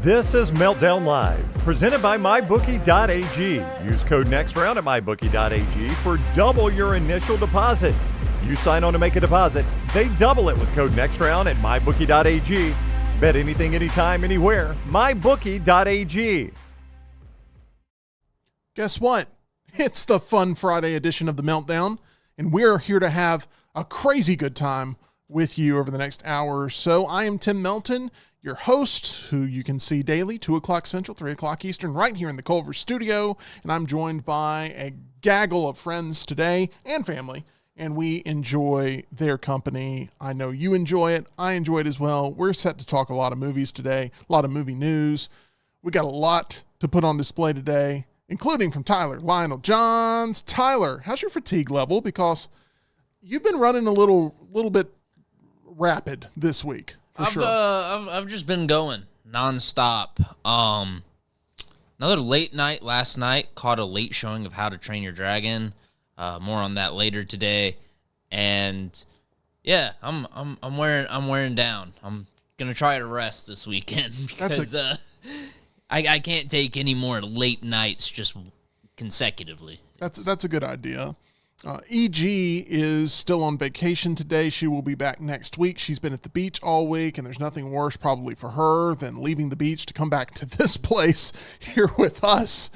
This is Meltdown Live, presented by MyBookie.ag. Use code NEXTROUND at MyBookie.ag for double your initial deposit. You sign on to make a deposit, they double it with code NEXTROUND at MyBookie.ag. Bet anything, anytime, anywhere. MyBookie.ag. Guess what? It's the Fun Friday edition of the Meltdown, and we're here to have a crazy good time with you over the next hour or so. I am Tim Melton, your host, who you can see daily, 2 o'clock Central, 3 o'clock Eastern, right here in the Culver studio. And I'm joined by a gaggle of friends today and family, and we enjoy their company. I know you enjoy it. I enjoy it as well. We're set to talk a lot of movies today, a lot of movie news. We got a lot to put on display today, including from Tyler Lionel Johns. Tyler, how's your fatigue level? Because you've been running a little bit rapid this week. I've just been going nonstop. Another late night last night. Caught a late showing of How to Train Your Dragon. More on that later today. And yeah, I'm wearing down. I'm gonna try to rest this weekend because I can't take any more late nights just consecutively. That's a good idea. EG is still on vacation today. She will be back next week. She's been at the beach all week, and there's nothing worse probably for her than leaving the beach to come back to this place here with us.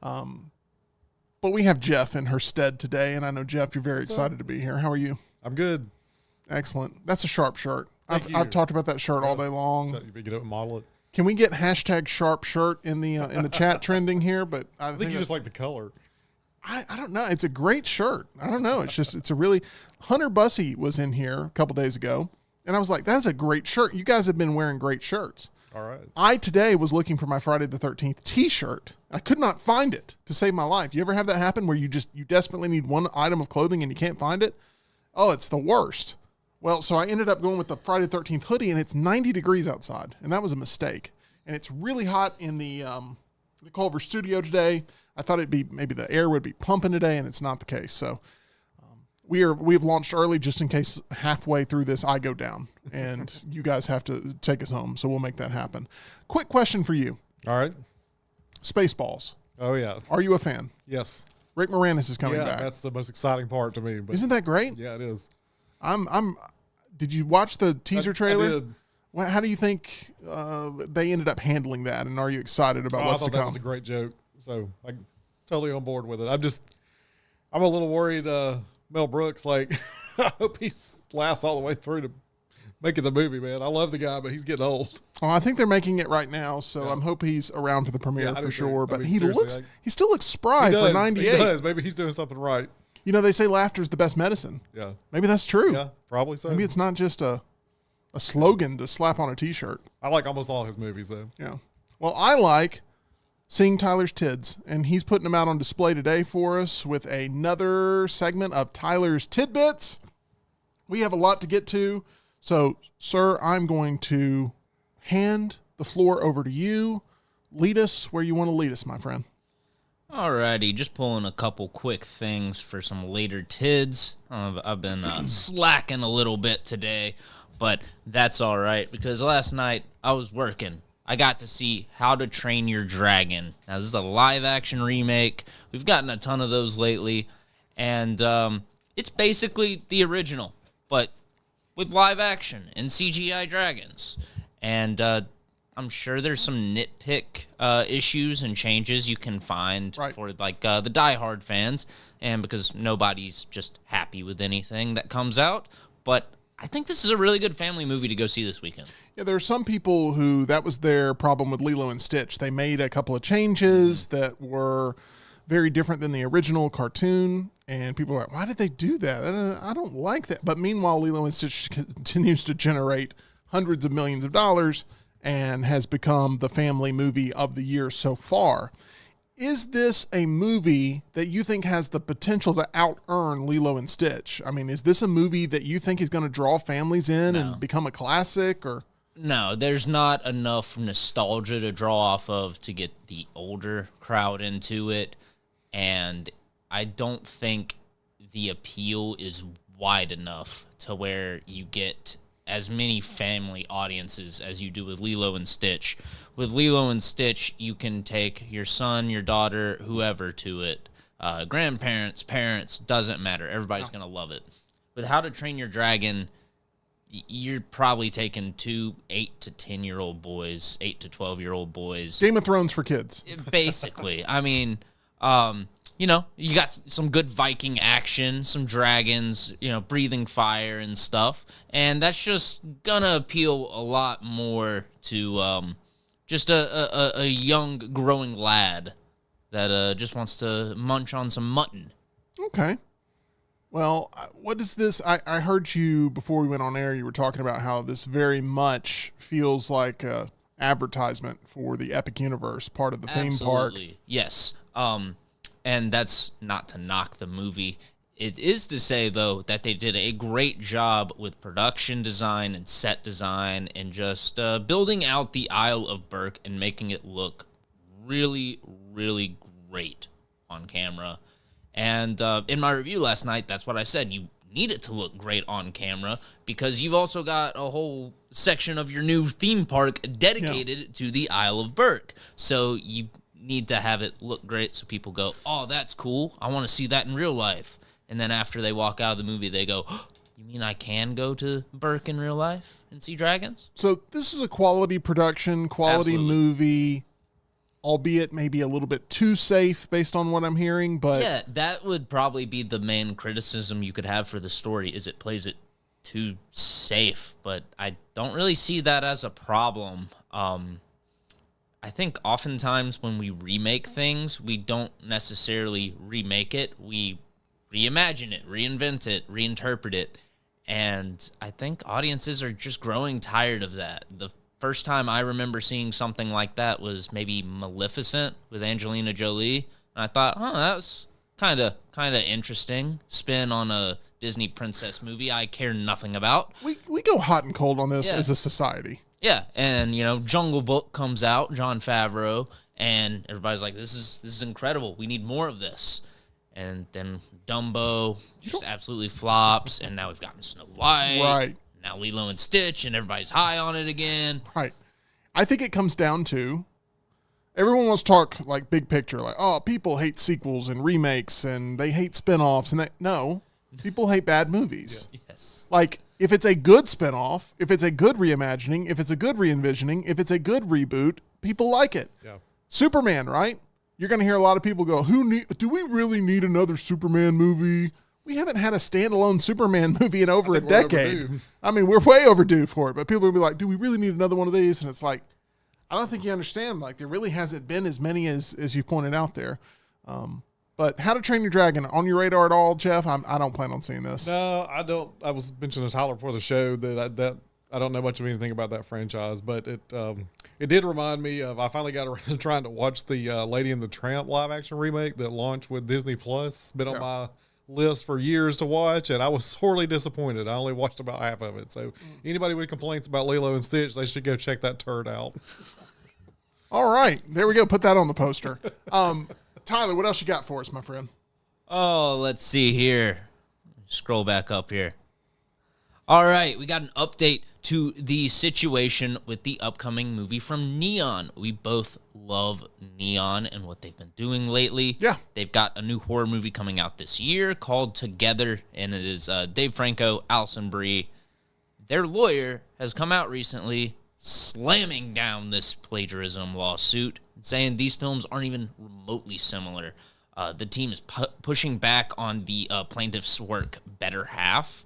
But we have Jeff in her stead today, and I know, Jeff, you're very excited to be here. How are you? I'm good. Excellent. That's a sharp shirt. I've talked about that shirt all day long. So you pick it up and model it. Can we get hashtag sharp shirt in the chat trending here? But I think you just like the color. I don't know. It's a great shirt. I don't know. It's a really... Hunter Bussey was in here a couple days ago, and I was like, that's a great shirt. You guys have been wearing great shirts. All right. I today was looking for my Friday the 13th t-shirt. I could not find it to save my life. You ever have that happen where you desperately need one item of clothing and you can't find it? Oh, it's the worst. Well, so I ended up going with the Friday the 13th hoodie, and it's 90 degrees outside, and that was a mistake. And it's really hot in the Culver studio today. I thought it'd be maybe the air would be pumping today, and it's not the case. So we've launched early just in case halfway through this I go down, and you guys have to take us home. So we'll make that happen. Quick question for you. All right. Spaceballs. Oh yeah. Are you a fan? Yes. Rick Moranis is coming back. Yeah, that's the most exciting part to me. But isn't that great? Yeah, it is. Did you watch the teaser trailer? I did. Well, how do you think they ended up handling that, and are you excited about what's to come? That was a great joke. So I'm totally on board with it. I'm a little worried. Mel Brooks, I hope he lasts all the way through to making the movie, man. I love the guy, but he's getting old. Oh, I think they're making it right now, so yeah. I'm hoping he's around for the premiere for sure. But he still looks spry for 98. He does. Maybe he's doing something right. You know, they say laughter is the best medicine. Yeah. Maybe that's true. Yeah, probably so. Maybe it's not just a slogan to slap on a T-shirt. I like almost all his movies, though. Yeah. Well, I like seeing Tyler's Tids, and he's putting them out on display today for us with another segment of Tyler's Tidbits. We have a lot to get to, so, sir, I'm going to hand the floor over to you. Lead us where you want to lead us, my friend. Alrighty, just pulling a couple quick things for some later Tids. I've been slacking a little bit today, but that's all right, because last night I was working. I got to see How to Train Your Dragon. Now, this is a live-action remake. We've gotten a ton of those lately, and it's basically the original, but with live action and CGI dragons. And I'm sure there's some nitpick issues and changes you can find for the diehard fans, and because nobody's just happy with anything that comes out. But I think this is a really good family movie to go see this weekend. Yeah, there are some people who that was their problem with Lilo and Stitch. They made a couple of changes that were very different than the original cartoon, and people are like, why did they do that? I don't like that. But meanwhile, Lilo and Stitch continues to generate hundreds of millions of dollars and has become the family movie of the year so far. Is this a movie that you think has the potential to out-earn Lilo and Stitch? I mean, is this a movie that you think is going to draw families in and become a classic? Or no, there's not enough nostalgia to draw off of to get the older crowd into it, and I don't think the appeal is wide enough to where you get as many family audiences as you do with Lilo and Stitch. With Lilo and Stitch, you can take your son, your daughter, whoever to it. Grandparents, parents, doesn't matter. Everybody's going to love it. With How to Train Your Dragon, you're probably taking 2 8 to 10-year-old boys, 8 to 12-year-old boys. Game of Thrones for kids. Basically. I mean, you know, you got some good Viking action, some dragons, you know, breathing fire and stuff. And that's just going to appeal a lot more to just a young, growing lad that just wants to munch on some mutton. Okay. Well, what is this? I heard you before we went on air, you were talking about how this very much feels like a advertisement for the Epic Universe, part of the theme park. Absolutely. Yes. And that's not to knock the movie. It is to say, though, that they did a great job with production design and set design and just building out the Isle of Berk and making it look really, really great on camera. And in my review last night, that's what I said. You need it to look great on camera because you've also got a whole section of your new theme park dedicated to the Isle of Berk. So you need to have it look great so people go, oh, that's cool. I want to see that in real life. And then after they walk out of the movie, they go, oh, you mean I can go to Berk in real life and see dragons? So this is a quality production, quality Absolutely. movie, albeit maybe a little bit too safe based on what I'm hearing. But yeah, that would probably be the main criticism you could have for the story is it plays it too safe. But I don't really see that as a problem. I think oftentimes when we remake things, we don't necessarily remake it. We reimagine it, reinvent it, reinterpret it. And I think audiences are just growing tired of that. The first time I remember seeing something like that was maybe Maleficent with Angelina Jolie. And I thought, oh, that was kind of interesting. Spin on a Disney princess movie I care nothing about. we go hot and cold on this Yeah. as a society. Yeah, and, you know, Jungle Book comes out, Jon Favreau, and everybody's like, this is incredible. We need more of this. And then Dumbo just absolutely flops, and now we've gotten Snow White. Right. Now Lilo and Stitch, and everybody's high on it again. Right. I think it comes down to everyone wants to talk like big picture, like, oh, people hate sequels and remakes and they hate spinoffs. And no, people hate bad movies. Yes. Like, if it's a good spinoff, if it's a good reimagining, if it's a good re-envisioning, if it's a good reboot, people like it. Yeah. Superman, right? You're going to hear a lot of people go, do we really need another Superman movie? We haven't had a standalone Superman movie in over a think we're decade. overdue. I mean, we're way overdue for it, but people will be like, do we really need another one of these? And it's like, I don't think you understand. Like, there really hasn't been as many as you pointed out there. But How to Train Your Dragon, on your radar at all, Jeff? I don't plan on seeing this. No, I don't. I was mentioning to Tyler before the show that I don't know much of anything about that franchise, but it did remind me of. I finally got around to trying to watch the Lady and the Tramp live action remake that launched with Disney Plus. Been on my list for years to watch, and I was sorely disappointed. I only watched about half of it. So anybody with complaints about Lilo and Stitch, they should go check that turd out. All right. There we go. Put that on the poster. Tyler, what else you got for us, my friend? Oh, let's see here. Scroll back up here. All right, we got an update to the situation with the upcoming movie from Neon. We both love Neon and what they've been doing lately. Yeah. They've got a new horror movie coming out this year called Together, and it is Dave Franco, Alison Brie. Their lawyer has come out recently slamming down this plagiarism lawsuit, saying these films aren't even remotely similar. The team is pushing back on the plaintiff's work, Better Half.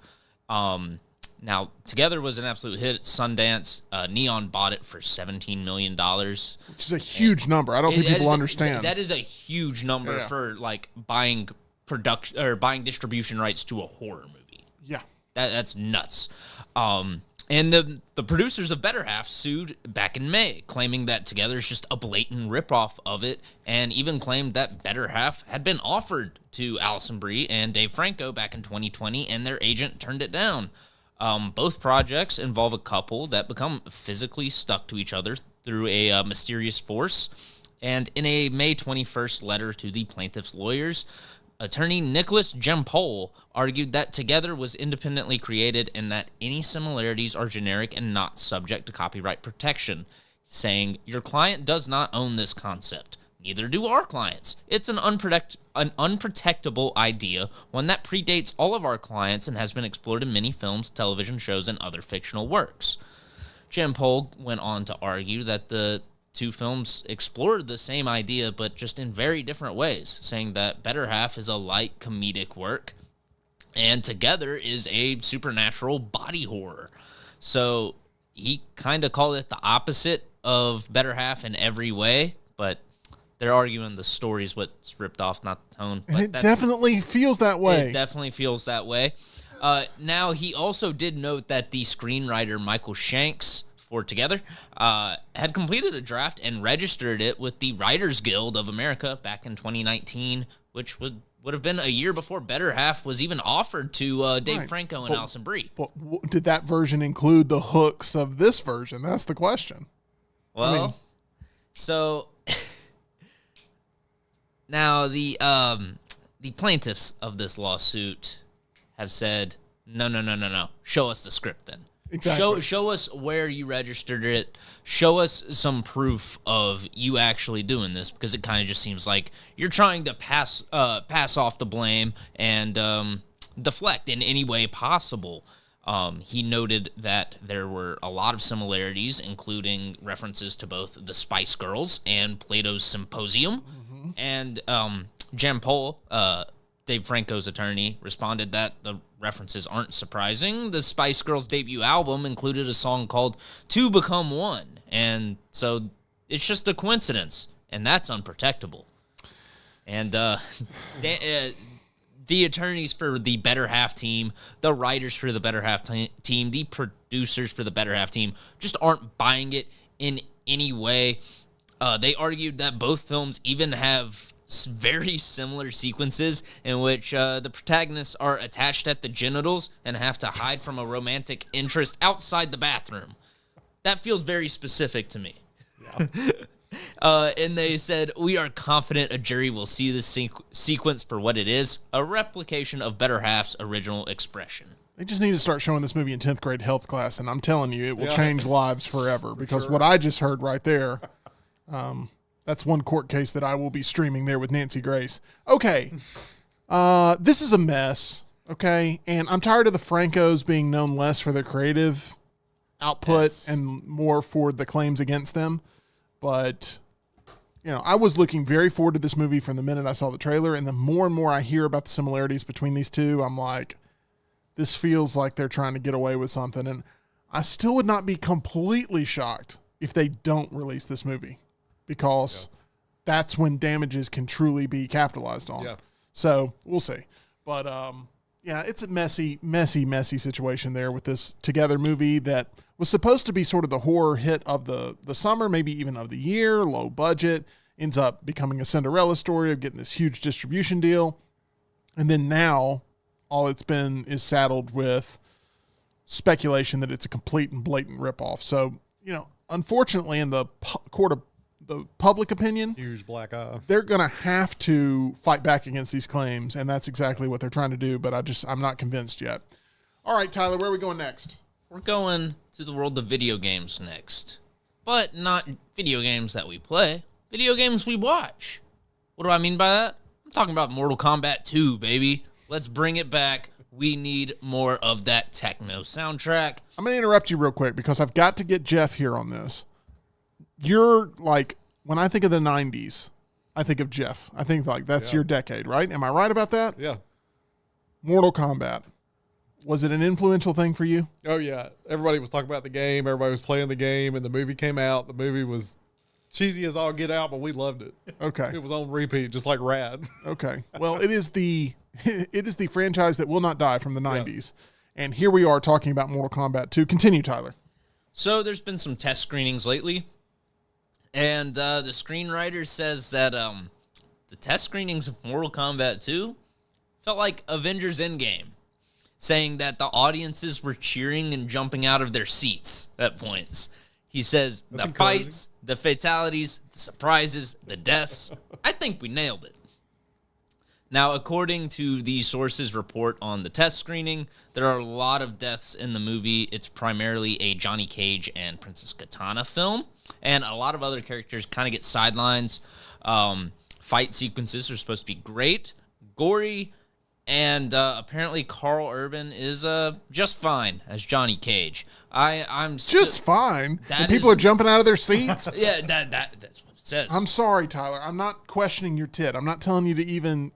Now, Together was an absolute hit at Sundance. Neon bought it for $17 million. Which is a huge number. I don't think people understand. That is a huge number for like buying production or buying distribution rights to a horror movie. Yeah. That's nuts. And the producers of Better Half sued back in May, claiming that Together is just a blatant ripoff of it, and even claimed that Better Half had been offered to Alison Brie and Dave Franco back in 2020, and their agent turned it down. Both projects involve a couple that become physically stuck to each other through a mysterious force. And in a May 21st letter to the plaintiff's lawyers, Attorney Nicholas Gempole argued that Together was independently created and that any similarities are generic and not subject to copyright protection, saying, "Your client does not own this concept. Neither do our clients. It's an unprotectable idea, one that predates all of our clients and has been explored in many films, television shows, and other fictional works." Gempole went on to argue that the two films explored the same idea, but just in very different ways, saying that Better Half is a light comedic work, and Together is a supernatural body horror. So he kind of called it the opposite of Better Half in every way, but they're arguing the story's what's ripped off, not the tone. But it definitely feels that way. It definitely feels that way. Now, he also did note that the screenwriter Michael Shanks for Together had completed a draft and registered it with the Writers Guild of America back in 2019, which would have been a year before Better Half was even offered to Dave Franco and Alison Brie. But did that version include the hooks of this version? That's the question. Well, so now the plaintiffs of this lawsuit have said, no. Show us the script then. Exactly. Show us where you registered it. Show us some proof of you actually doing this, because it kind of just seems like you're trying to pass off the blame and deflect in any way possible. He noted that there were a lot of similarities, including references to both the Spice Girls and Plato's Symposium. Mm-hmm. And Gempole, Dave Franco's attorney, responded that the references aren't surprising. The Spice Girls' debut album included a song called "To Become One," and so it's just a coincidence, and that's unprotectable. And the attorneys for the Better Half team, the writers for the Better Half team, the producers for the Better Half team just aren't buying it in any way. They argued that both films even have very similar sequences in which the protagonists are attached at the genitals and have to hide from a romantic interest outside the bathroom. That feels very specific to me. Yeah. And they said, "We are confident a jury will see this sequence for what it is, a replication of Better Half's original expression." They just need to start showing this movie in 10th grade health class, and I'm telling you, it will change lives forever, because what I just heard right there, that's one court case that I will be streaming there with Nancy Grace. Okay, this is a mess, okay? And I'm tired of the Francos being known less for their creative output and more for the claims against them. But, I was looking very forward to this movie from the minute I saw the trailer, and the more and more I hear about the similarities between these two, I'm like, this feels like they're trying to get away with something. And I still would not be completely shocked if they don't release this movie, because that's when damages can truly be capitalized on. Yeah. So we'll see. But it's a messy situation there with this Together movie that was supposed to be sort of the horror hit of the summer, maybe even of the year, low budget, ends up becoming a Cinderella story of getting this huge distribution deal. And then now all it's been is saddled with speculation that it's a complete and blatant ripoff. So, unfortunately, in the court of the public opinion, huge black eye, they're going to have to fight back against these claims, and that's exactly what they're trying to do, but I'm not convinced yet. All right, Tyler, where are we going next? We're going to the world of video games next, but not video games that we play, video games we watch. What do I mean by that? I'm talking about Mortal Kombat 2, baby. Let's bring it back. We need more of that techno soundtrack. I'm going to interrupt you real quick because I've got to get Jeff here on this. You're like, when I think of the 90s, I think of Jeff. I think like that's your decade, right? Am I right about that? Yeah. Mortal Kombat. Was it an influential thing for you? Oh, yeah. Everybody was talking about the game. Everybody was playing the game, and the movie came out. The movie was cheesy as all get out, but we loved it. Okay. It was on repeat, just like Rad. Okay. Well, it is the franchise that will not die from the 90s. Yeah. And here we are talking about Mortal Kombat 2. Continue, Tyler. So there's been some test screenings lately. And the screenwriter says that the test screenings of Mortal Kombat 2 felt like Avengers Endgame, saying that the audiences were cheering and jumping out of their seats at points. He says the fights, the fatalities, the surprises, the deaths, I think we nailed it. Now, according to the sources' report on the test screening, there are a lot of deaths in the movie. It's primarily a Johnny Cage and Princess Katana film, and a lot of other characters kind of get sidelines. Fight sequences are supposed to be great, gory, and apparently Carl Urban is just fine as Johnny Cage. I'm Just fine. That And people is- are jumping out of their seats. Yeah, that's what it says. I'm sorry, Tyler. I'm not questioning your tit. I'm not telling you to even,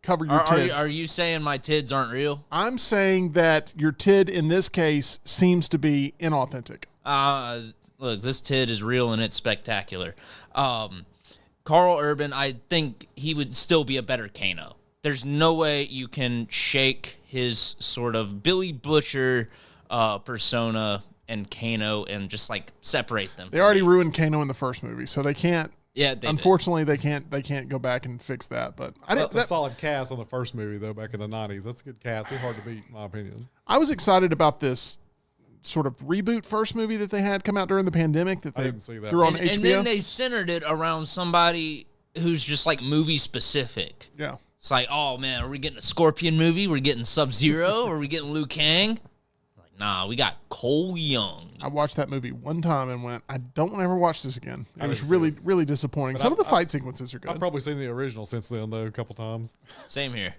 cover your tits. Are you saying my tids aren't real? I'm saying that your tid in this case seems to be inauthentic. Look, this tid is real and it's spectacular. Carl Urban, I think he would still be a better Kano. There's no way you can shake his sort of Billy Butcher persona and Kano and just like separate them. They already ruined Kano in the first movie, so they can't. Yeah, they did. Unfortunately, they can't go back and fix that. But I didn't. That's a solid cast on the first movie, though, back in the 90s. That's a good cast. It's hard to beat, in my opinion. I was excited about this sort of reboot first movie that they had come out during the pandemic that I they didn't see that. threw on and HBO. then they centered it around somebody who's just like movie specific. Yeah. It's like, oh man, are we getting a Scorpion movie? We're getting Sub-Zero? Are we getting Liu Kang? Like, nah, we got Cole Young. I watched that movie one time and went, I don't want to ever watch this again. It was didn't see really, really disappointing. But Some of the fight sequences are good. I've probably seen the original since then, though, a couple times. Same here.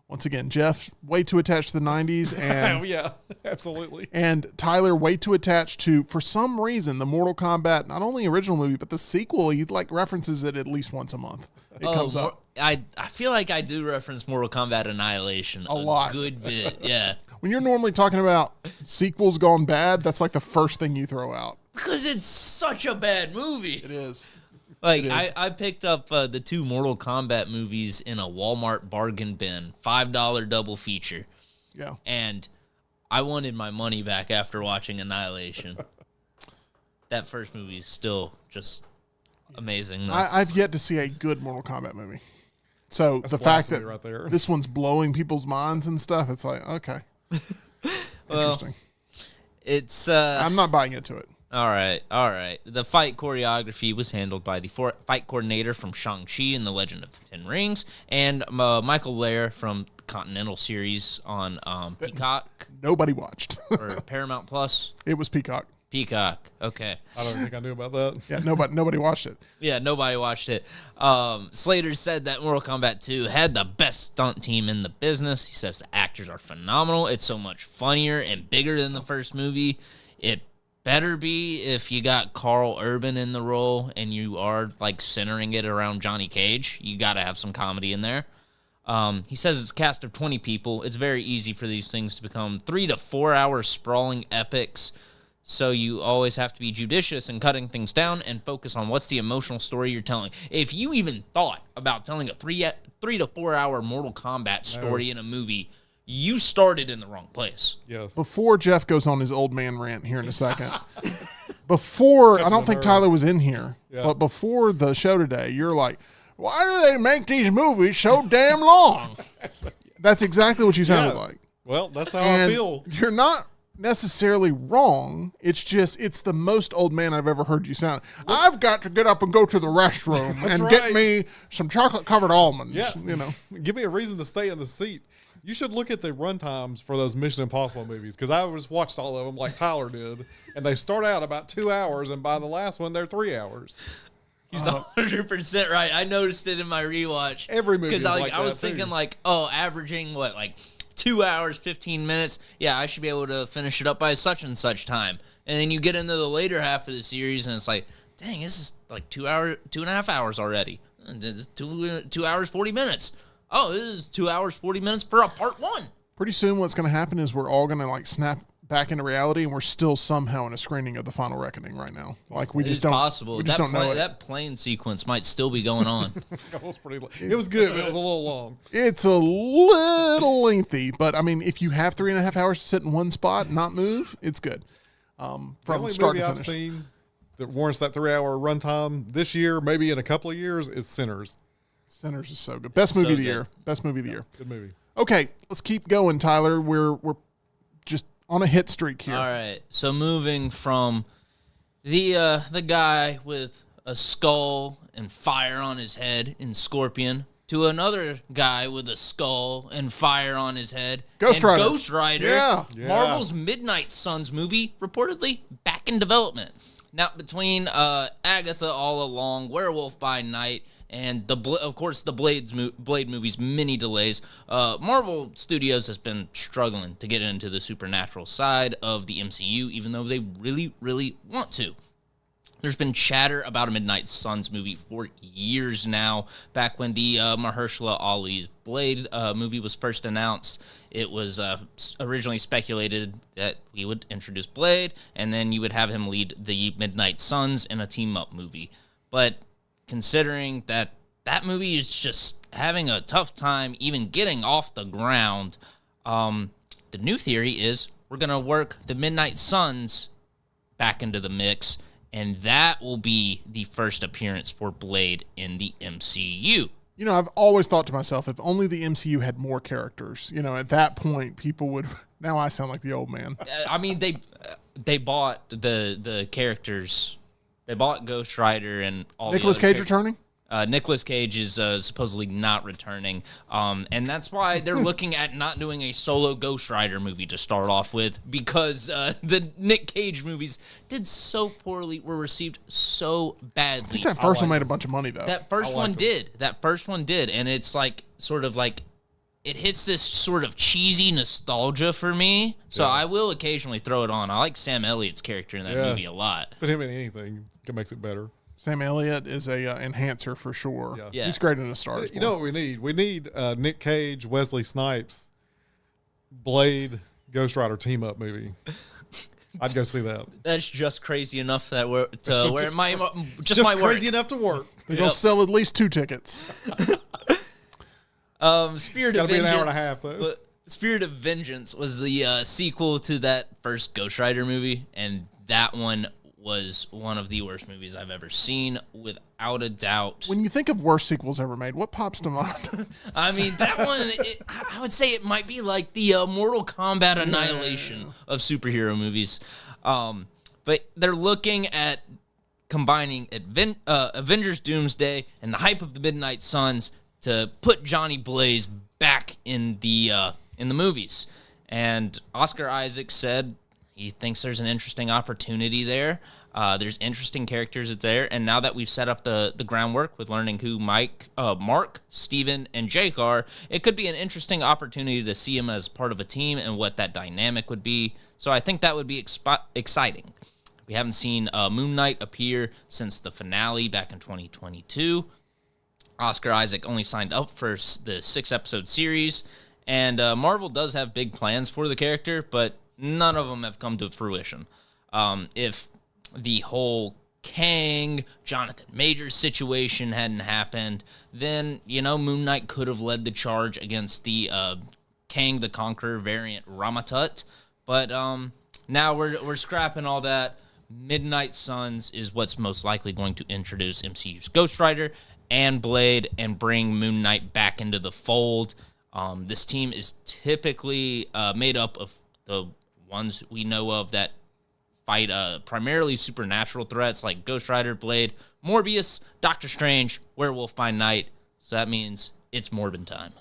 Once again, Jeff, way too attached to the 90s, Oh, and yeah, absolutely. and Tyler, way too attached to, for some reason, the Mortal Kombat, not only original movie, but the sequel. He like references it at least once a month. It comes up. I feel like I do reference Mortal Kombat Annihilation a lot. good bit. Yeah. When you're normally talking about sequels gone bad, that's like the first thing you throw out. Because it's such a bad movie. It is. Like, It is. I picked up the two Mortal Kombat movies in a Walmart bargain bin, $5 double feature. Yeah. And I wanted my money back after watching Annihilation. That first movie is still just amazing. Though. I've yet to see a good Mortal Kombat movie. So the fact blasphemy that right there. this one's blowing people's minds and stuff, it's like, okay. Well, Interesting. It's I'm not buying into it. all right. The fight choreography was handled by the fight coordinator from Shang-Chi and the Legend of the Ten Rings, and Michael Lair from the Continental series on Peacock Nobody watched. or Paramount Plus. It was Peacock. Peacock. Okay. I don't think I knew about that. Yeah, nobody watched it. Yeah, nobody watched it. Slater said that Mortal Kombat 2 had the best stunt team in the business. He says the actors are phenomenal. It's so much funnier and bigger than the first movie. It better be if you got Carl Urban in the role and you are like centering it around Johnny Cage. You got to have some comedy in there. He says it's a cast of 20 people. It's very easy for these things to become 3 to 4 hour sprawling epics. So you always have to be judicious in cutting things down and focus on what's the emotional story you're telling. If you even thought about telling a 3 to 4 hour Mortal Kombat story in a movie, you started in the wrong place. Yes. Before Jeff goes on his old man rant here in a second, before, I don't think nerve. Tyler was in here, Yeah. but before the show today, you're like, why do they make these movies so damn long? That's exactly what you sounded Yeah. like. Well, that's how And I feel. you're not necessarily wrong. It's just, it's the most old man I've ever heard you sound. I've got to get up and go to the restroom and get right. me some chocolate covered almonds. Yeah. You know, Give me a reason to stay in the seat. You should look at the run times for those Mission Impossible movies, because I just watched all of them like Tyler did, and they start out about 2 hours, and by the last one, they're 3 hours. He's 100% right. I noticed it in my rewatch. Every movie is Because like I was that, too. thinking like, oh, averaging what, like 2 hours, 15 minutes. Yeah, I should be able to finish it up by such and such time. And then you get into the later half of the series, and it's like, dang, this is like 2.5 hours already. And it's 2 hours, 40 minutes. Oh, this is 2 hours, 40 minutes for a part one. pretty soon what's going to happen is we're all going to like snap back into reality, and we're still somehow in a screening of The Final Reckoning right now. Like we It's just don't. possible. We just don't know it. That plane sequence might still be going on. It was pretty. It was good, but it was a little long. It's a little lengthy, but I mean, if you have 3.5 hours to sit in one spot and not move, it's good. The From only start movie to I've finish. seen that warrants that 3 hour runtime this year, maybe in a couple of years, is Sinners. Sinners is so good. Best So movie of the good. year. Best movie of the year. Good movie. Okay, let's keep going, Tyler. We're just on a hit streak here. All right. So moving from the guy with a skull and fire on his head in Scorpion to another guy with a skull and fire on his head. Ghost and Rider. Ghost Rider. Yeah. Marvel's Midnight Suns movie, reportedly back in development. Now, between Agatha All Along, Werewolf by Night, and of course the Blade movie's many delays, Marvel Studios has been struggling to get into the supernatural side of the MCU, even though they really, really want to. There's been chatter about a Midnight Suns movie for years now. Back when the Mahershala Ali's Blade movie was first announced, it was originally speculated that we would introduce Blade, and then you would have him lead the Midnight Suns in a team-up movie. But considering that that movie is just having a tough time even getting off the ground, the new theory is we're going to work the Midnight Suns back into the mix, and that will be the first appearance for Blade in the MCU. You know, I've always thought to myself, if only the MCU had more characters, you know, at that point, people would... Now I sound like the old man. I mean, they bought the characters. They bought Ghost Rider and all Nicolas the other Cage returning? Nicolas Cage is supposedly not returning, and that's why they're looking at not doing a solo Ghost Rider movie to start off with, because the Nick Cage movies did so poorly, were received so badly. I think that first one made a bunch of money, though. That first one did. That first one did, and it's like sort of like it hits this sort of cheesy nostalgia for me. So I will occasionally throw it on. I like Sam Elliott's character in that movie a lot. Put him in anything, it makes it better. Sam Elliott is a enhancer for sure. Yeah. He's great in A Star is You know what we need? We need Nick Cage, Wesley Snipes, Blade, Ghost Rider team up movie. I'd go see that. That's just crazy enough that where it might just Just might crazy work. enough to work. They're going to sell at least 2 tickets. Spirit It's of gotta be an Vengeance. hour and a half, though. Spirit of Vengeance was the sequel to that first Ghost Rider movie, and that one was one of the worst movies I've ever seen, without a doubt. When you think of worst sequels ever made, what pops to mind? I mean, that one, I would say it might be like the Mortal Kombat Annihilation of superhero movies. But they're looking at combining Avengers Doomsday and the hype of the Midnight Suns to put Johnny Blaze back in the movies. And Oscar Isaac said he thinks there's an interesting opportunity there. There's interesting characters there, and now that we've set up the groundwork with learning who Mark, Steven, and Jake are, it could be an interesting opportunity to see him as part of a team and what that dynamic would be. So I think that would be exciting. We haven't seen Moon Knight appear since the finale back in 2022. Oscar Isaac only signed up for the 6-episode series, and Marvel does have big plans for the character, but none of them have come to fruition. If the whole Kang, Jonathan Majors situation hadn't happened, then, Moon Knight could have led the charge against the Kang the Conqueror variant Ramatut. But now we're scrapping all that. Midnight Suns is what's most likely going to introduce MCU's Ghost Rider and Blade and bring Moon Knight back into the fold. This team is typically made up of the ones we know of that fight primarily supernatural threats like Ghost Rider, Blade, Morbius, Doctor Strange, Werewolf by Night. So that means it's Morbin time.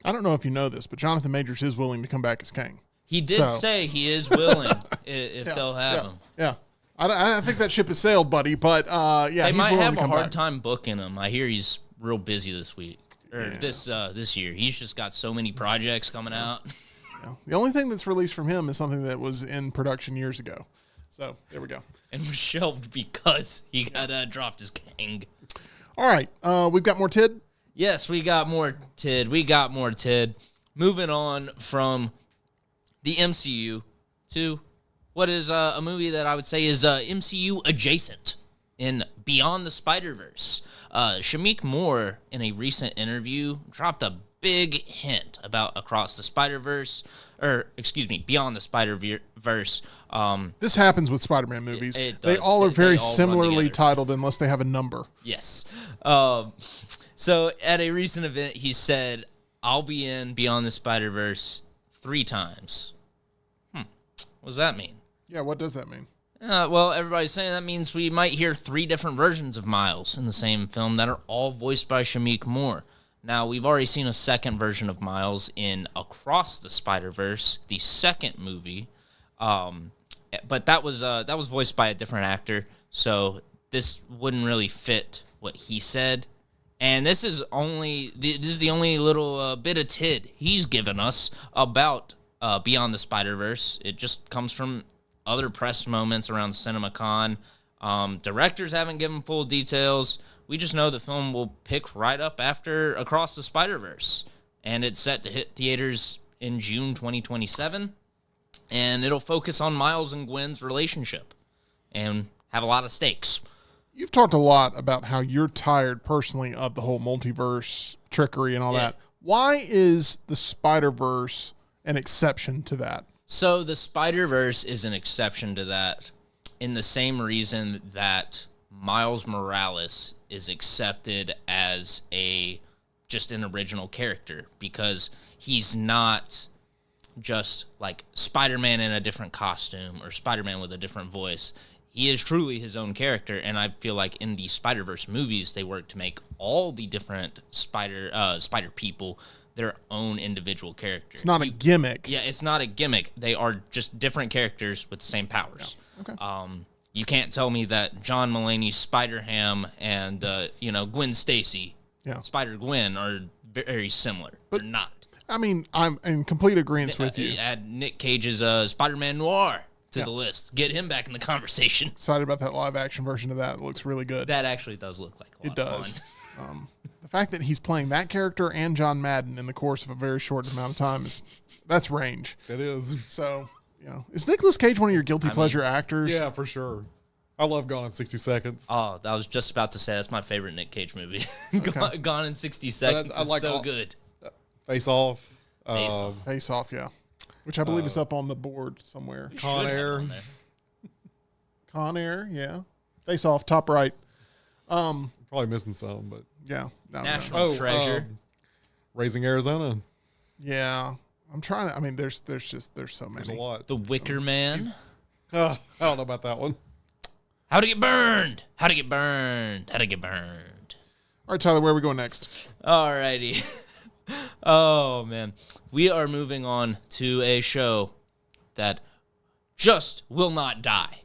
I don't know if you know this, but Jonathan Majors is willing to come back as Kang. He did say he is willing if they'll have him. Yeah. I think that ship has sailed, buddy, but They he's might willing have to a come hard back. time booking him. I hear he's real busy this week. Or this year. He's just got so many projects coming out. Yeah. The only thing that's released from him is something that was in production years ago. So there we go. And was shelved because he got dropped as Kang. All right. We've got more Tid. Yes, we got more Tid. Moving on from the MCU to what is a movie that I would say is MCU adjacent in Beyond the Spider-Verse. Shamik Moore, in a recent interview, dropped a big hint about Across the Spider-Verse, Beyond the Spider-Verse. This happens with Spider-Man movies. It They does. all are They very all run similarly together. titled unless they have a number. Yes. So at a recent event, he said, "I'll be in Beyond the Spider-Verse 3 times." What does that mean? Yeah, what does that mean? Well, everybody's saying that means we might hear 3 different versions of Miles in the same film that are all voiced by Shameik Moore. Now, we've already seen a second version of Miles in Across the Spider-Verse, the second movie, but that was voiced by a different actor, so this wouldn't really fit what he said. And this is the only little bit of tid he's given us about Beyond the Spider-Verse. It just comes from other press moments around CinemaCon. Directors haven't given full details. We just know the film will pick right up after Across the Spider-Verse. And it's set to hit theaters in June 2027. And it'll focus on Miles and Gwen's relationship and have a lot of stakes. You've talked a lot about how you're tired personally of the whole multiverse trickery and all that. Why is the Spider-Verse an exception to that? So the Spider-Verse is an exception to that in the same reason that Miles Morales is accepted as just an original character, because he's not just like Spider-Man in a different costume or Spider-Man with a different voice. He is truly his own character, and I feel like in the Spider-Verse movies, they work to make all the different spider people their own individual characters. It's not a gimmick. Yeah, it's not a gimmick. They are just different characters with the same powers. Yeah. Okay. You can't tell me that John Mulaney's Spider-Ham and Gwen Stacy, Spider-Gwen, are very similar. They're not. I mean, I'm in complete agreement with you. Add Nick Cage's Spider-Man Noir to the list. Get him back in the conversation. Excited about that live-action version of that. It looks really good. That actually does look like a lot of fun. The fact that he's playing that character and John Madden in the course of a very short amount of time that's range. It is. So, is Nicolas Cage one of your guilty pleasure actors? Yeah, for sure. I love Gone in 60 Seconds. Oh, I was just about to say that's my favorite Nick Cage movie. Gone in 60 Seconds is so good. Face Off. Face Off, yeah. Which I believe is up on the board somewhere. Con Air. Con Air, yeah. Face Off, top right. Probably missing some, but yeah. National Treasure. Raising Arizona. Yeah. I'm trying to, there's so many. There's a lot. The Wicker Man. I don't know about that one. How to Get Burned. How to Get Burned. How to Get Burned. All right, Tyler, where are we going next? All righty. Oh, man. We are moving on to a show that just will not die.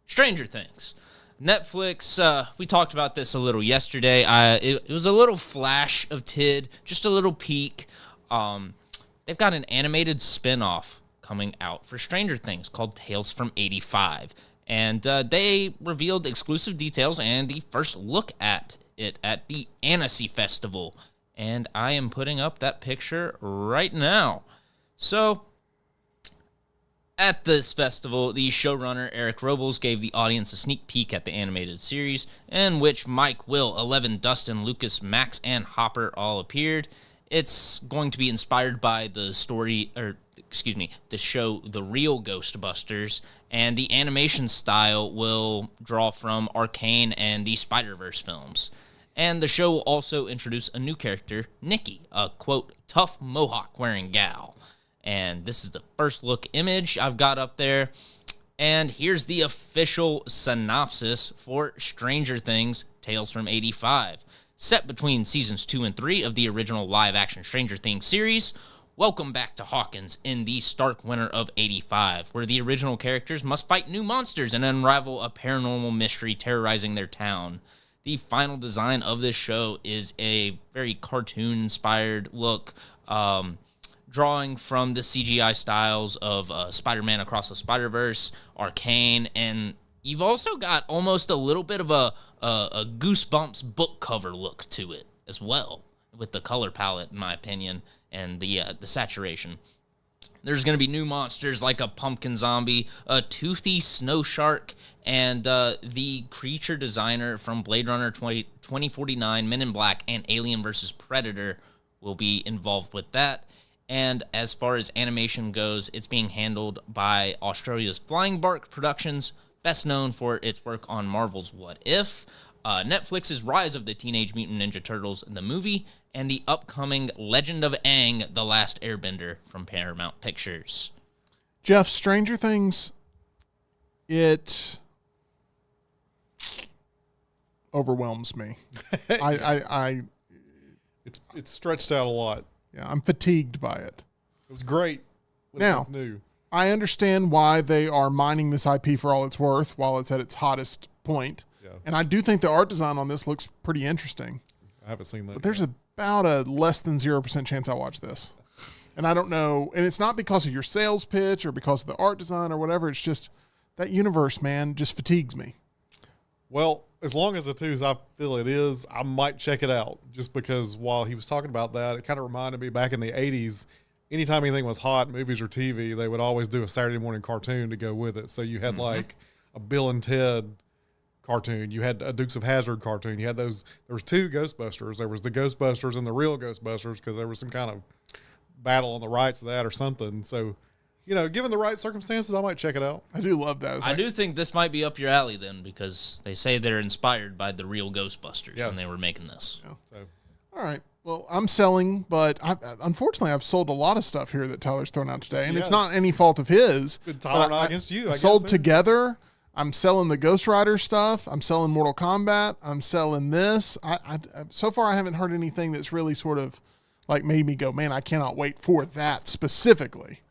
Stranger Things. Netflix, we talked about this a little yesterday. It was a little flash of tid, just a little peek. They've got an animated spin-off coming out for Stranger Things called Tales from 85. And they revealed exclusive details and the first look at it at the Annecy Festival. And I am putting up that picture right now. So, at this festival, the showrunner Eric Robles gave the audience a sneak peek at the animated series, in which Mike, Will, Eleven, Dustin, Lucas, Max, and Hopper all appeared. It's going to be inspired by the show The Real Ghostbusters, and the animation style will draw from Arcane and the Spider-Verse films. And the show will also introduce a new character, Nikki, a, quote, tough mohawk-wearing gal. And this is the first look image I've got up there. And here's the official synopsis for Stranger Things, Tales from 85. Set between seasons 2 and 3 of the original live-action Stranger Things series, welcome back to Hawkins in the stark winter of 85, where the original characters must fight new monsters and unravel a paranormal mystery terrorizing their town. The final design of this show is a very cartoon-inspired look, drawing from the CGI styles of Spider-Man Across the Spider-Verse, Arcane, and you've also got almost a little bit of a Goosebumps book cover look to it as well, with the color palette, in my opinion, and the saturation. There's going to be new monsters like a pumpkin zombie, a toothy snow shark, and the creature designer from Blade Runner 2049, Men in Black, and Alien vs. Predator will be involved with that. And as far as animation goes, it's being handled by Australia's Flying Bark Productions, best known for its work on Marvel's What If, Netflix's Rise of the Teenage Mutant Ninja Turtles, the movie, and the upcoming Legend of Aang, The Last Airbender from Paramount Pictures. Jeff, Stranger Things, it overwhelms me. It's stretched out a lot. Yeah, I'm fatigued by it. It was great when it Now, was new. I understand why they are mining this IP for all it's worth while it's at its hottest point. Yeah. And I do think the art design on this looks pretty interesting. I haven't seen that. But there's about a less than 0% chance I'll watch this. And I don't know. And it's not because of your sales pitch or because of the art design or whatever. It's just that universe, man, just fatigues me. Well, as long as the two as I feel it is, I might check it out just because while he was talking about that, it kind of reminded me back in the 80s, anytime anything was hot, movies or TV, they would always do a Saturday morning cartoon to go with it. So you had like a Bill and Ted cartoon. You had a Dukes of Hazzard cartoon. You had those. There was two Ghostbusters. There was the Ghostbusters and the real Ghostbusters because there was some kind of battle on the rights of that or something. So, given the right circumstances, I might check it out. I do love that. I do think this might be up your alley then, because they say they're inspired by the real Ghostbusters when they were making this. Yeah. So, all right. Well, I'm selling, but unfortunately, I've sold a lot of stuff here that Tyler's thrown out today, and it's not any fault of his. good Tyler, not against you. I sold guess, together. I'm selling the Ghost Rider stuff. I'm selling Mortal Kombat. I'm selling this. So far, I haven't heard anything that's really sort of like made me go, man, I cannot wait for that specifically.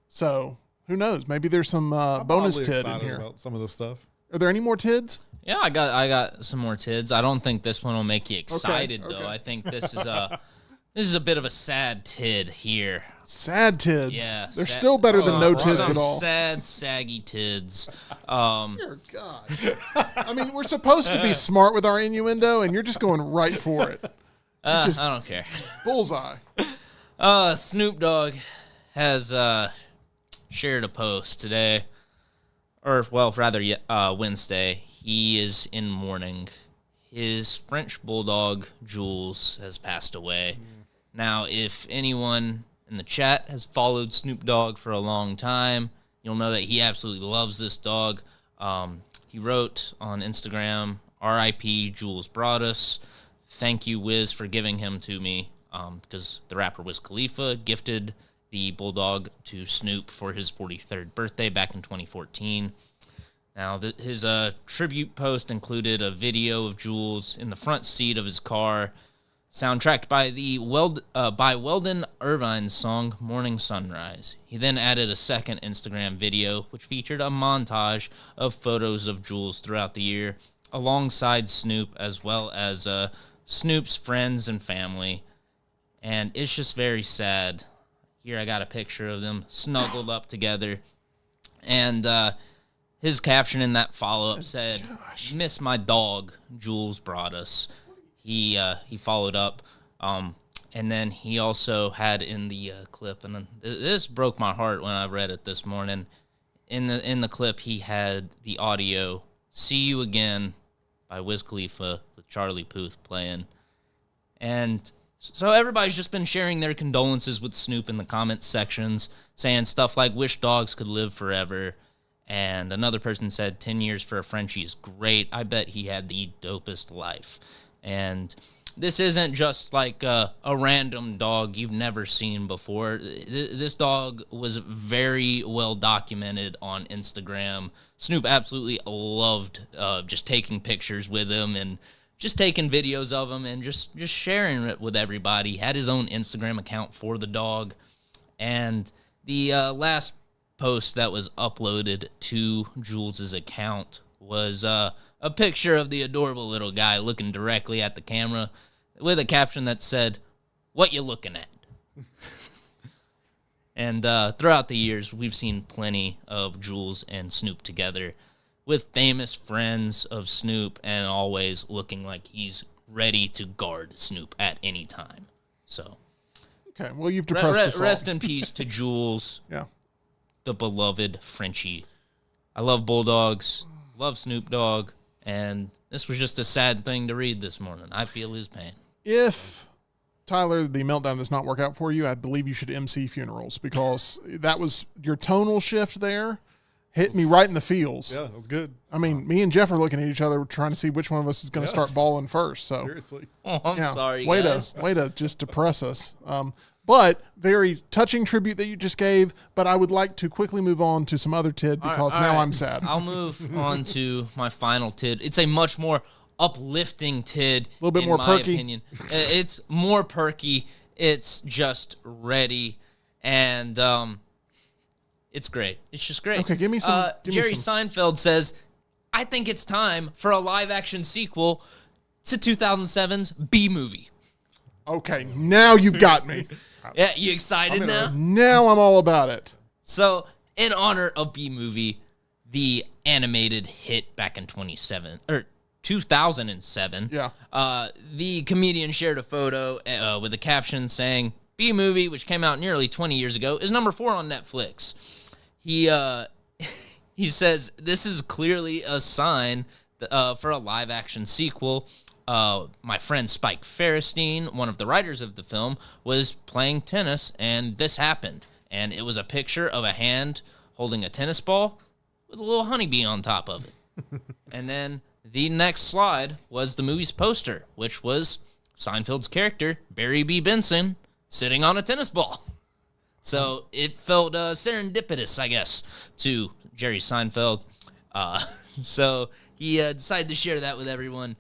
So who knows? Maybe there's some bonus oddly tid in excited here. about some of this stuff. Are there any more tids? Yeah, I got some more tids. I don't think this one will make you excited though. I think this is a bit of a sad tid here. Sad tids. Yeah, they're still better than no tids some at all. Sad, saggy tids. Dear God. I mean, we're supposed to be smart with our innuendo, and you're just going right for it. I don't care. Bullseye. Snoop Dogg has shared a post today, or rather Wednesday. He is in mourning. His French bulldog Jules has passed away. Now, if anyone in the chat has followed Snoop Dogg for a long time, you'll know that he absolutely loves this dog. He wrote on Instagram, "R.I.P. Jules Broadus. Thank you, Wiz, for giving him to me," because the rapper Wiz Khalifa gifted the bulldog to Snoop for his 43rd birthday back in 2014. Now, his tribute post included a video of Jules in the front seat of his car, soundtracked by the Weldon Irvine's song "Morning Sunrise." He then added a second Instagram video, which featured a montage of photos of Jules throughout the year, alongside Snoop, as well as Snoop's friends and family. And it's just very sad. Here I got a picture of them snuggled up together. And his caption in that follow-up said, "Miss my dog, Jules Broadus." He followed up, and then he also had in the clip, and this broke my heart when I read it this morning. In the clip, he had the audio "See You Again" by Wiz Khalifa with Charlie Puth playing, and so everybody's just been sharing their condolences with Snoop in the comments sections, saying stuff like "Wish dogs could live forever." And another person said 10 years for a Frenchie is great. I bet he had the dopest life. And this isn't just like a random dog you've never seen before. This dog was very well documented on Instagram. Snoop absolutely loved just taking pictures with him and just taking videos of him and just sharing it with everybody. He had his own Instagram account for the dog. And the last post that was uploaded to Jules's account was a picture of the adorable little guy looking directly at the camera with a caption that said, "What you looking at?" And throughout the years, we've seen plenty of Jules and Snoop together with famous friends of Snoop and always looking like he's ready to guard Snoop at any time. So, okay, well, you've depressed us all. Rest in peace to Jules. Yeah. The beloved Frenchie. I love bulldogs, love Snoop Dogg, and this was just a sad thing to read this morning. I feel his pain. If, Tyler, the Meltdown does not work out for you, I believe you should MC funerals, because that was your tonal shift there. Hit me right in the feels. Yeah, that was good. I mean, me and Jeff are looking at each other trying to see which one of us is going to start balling first. So Seriously. Oh, I'm sorry, way guys. to just depress us. But very touching tribute that you just gave. But I would like to quickly move on to some other tid because All now right. I'm sad. I'll move on to my final tid. It's a much more uplifting tid. A little bit in more my perky. opinion. It's more perky. It's just ready, and it's great. It's just great. Okay, give me some. Jerry Seinfeld says, "I think it's time for a live-action sequel to 2007's B movie." Okay, now you've got me. Yeah, you excited now? Now I'm all about it. So, in honor of B movie, the animated hit back in 2007. Yeah. The comedian shared a photo with a caption saying, "B movie, which came out nearly 20 years ago, is number 4 on Netflix." He he says this is clearly a sign for a live action sequel. My friend Spike Ferristine, one of the writers of the film, was playing tennis, and this happened. And it was a picture of a hand holding a tennis ball with a little honeybee on top of it. And then the next slide was the movie's poster, which was Seinfeld's character, Barry B. Benson, sitting on a tennis ball. So it felt serendipitous, I guess, to Jerry Seinfeld. So he decided to share that with everyone.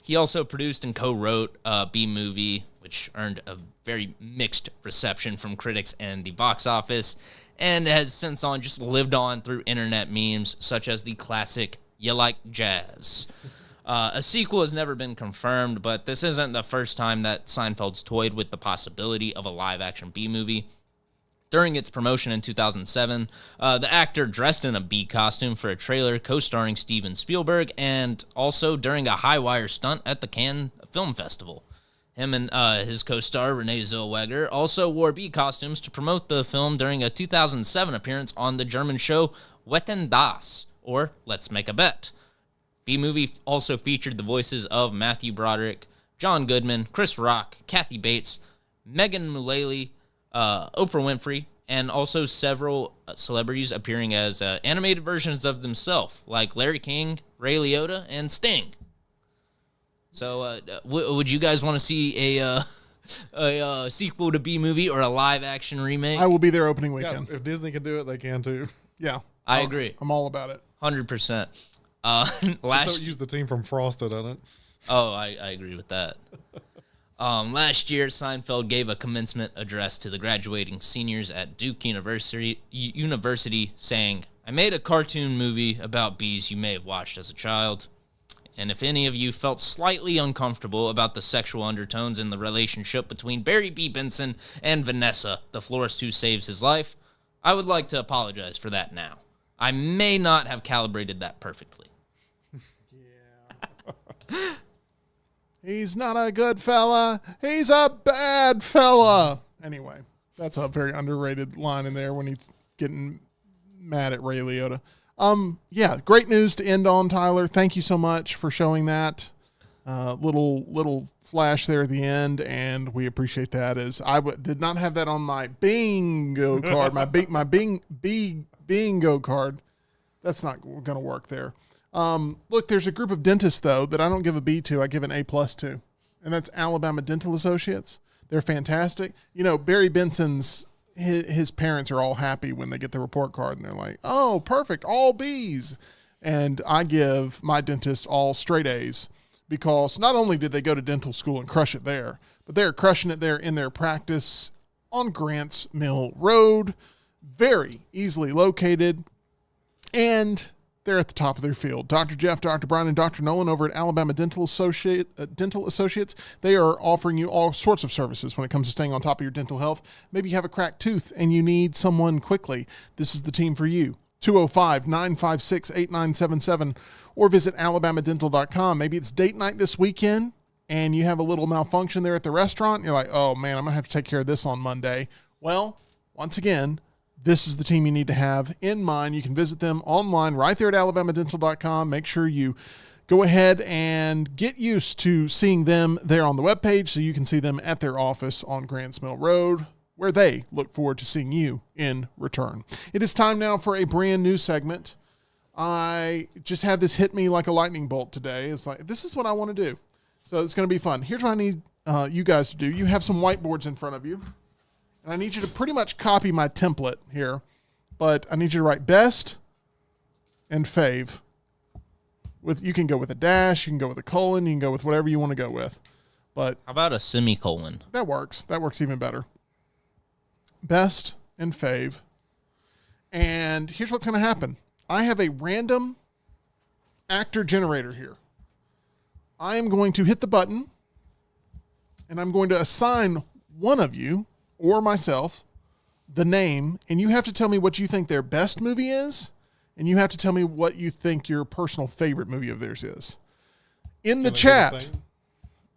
He also produced and co-wrote B Movie, which earned a very mixed reception from critics and the box office, and has since on just lived on through internet memes such as the classic "You Like Jazz." A sequel has never been confirmed, but this isn't the first time that Seinfeld's toyed with the possibility of a live-action B movie. During its promotion in 2007, the actor dressed in a bee costume for a trailer co-starring Steven Spielberg, and also during a high-wire stunt at the Cannes Film Festival. Him and his co-star, Renee Zellweger, also wore bee costumes to promote the film during a 2007 appearance on the German show Wetten das, or Let's Make a Bet. B-Movie also featured the voices of Matthew Broderick, John Goodman, Chris Rock, Kathy Bates, Megan Mullally, Oprah Winfrey, and also several celebrities appearing as animated versions of themselves, like Larry King, Ray Liotta, and Sting. So, would you guys want to see a sequel to B-Movie or a live-action remake? I will be there opening Yeah, weekend. if Disney can do it, they can too. Yeah. I agree. I'm all about it. 100%. Just don't use the team from Frosted on it. Oh, I agree with that. Last year, Seinfeld gave a commencement address to the graduating seniors at Duke University, saying, "I made a cartoon movie about bees you may have watched as a child. And if any of you felt slightly uncomfortable about the sexual undertones in the relationship between Barry B. Benson and Vanessa, the florist who saves his life, I would like to apologize for that now. I may not have calibrated that perfectly." He's not a good fella. He's a bad fella. Anyway, that's a very underrated line in there when he's getting mad at Ray Liotta. Yeah, great news to end on, Tyler. Thank you so much for showing that little flash there at the end, and we appreciate that. As I did not have that on my bingo card, my bingo card. That's not going to work there. Look, there's a group of dentists, though, that I don't give a B to. I give an A+ to, and that's Alabama Dental Associates. They're fantastic. You know, Barry Benson's, his parents are all happy when they get the report card, and they're like, "Oh, perfect, all Bs." And I give my dentists all straight A's because not only did they go to dental school and crush it there, but they're crushing it there in their practice on Grants Mill Road, very easily located, and they're at the top of their field. Dr. Jeff, Dr. Brian, and Dr. Nolan over at Alabama Dental Associates, they are offering you all sorts of services when it comes to staying on top of your dental health. Maybe you have a cracked tooth and you need someone quickly. This is the team for you. 205-956-8977 or visit alabamadental.com. Maybe it's date night this weekend and you have a little malfunction there at the restaurant. And you're like, "Oh man, I'm going to have to take care of this on Monday." Well, once again, this is the team you need to have in mind. You can visit them online right there at alabamadental.com. Make sure you go ahead and get used to seeing them there on the webpage so you can see them at their office on Grants Mill Road, where they look forward to seeing you in return. It is time now for a brand new segment. I just had this hit me like a lightning bolt today. It's like, this is what I want to do. So it's going to be fun. Here's what I need you guys to do. You have some whiteboards in front of you, and I need you to pretty much copy my template here, but I need you to write best and fave. You can go with a dash, you can go with a colon, you can go with whatever you want to go with. But How about a semicolon? that works. That works even better. Best and fave. And here's what's going to happen. I have a random actor generator here. I am going to hit the button, and I'm going to assign one of you or myself the name, and you have to tell me what you think their best movie is, and you have to tell me what you think your personal favorite movie of theirs is. In the chat,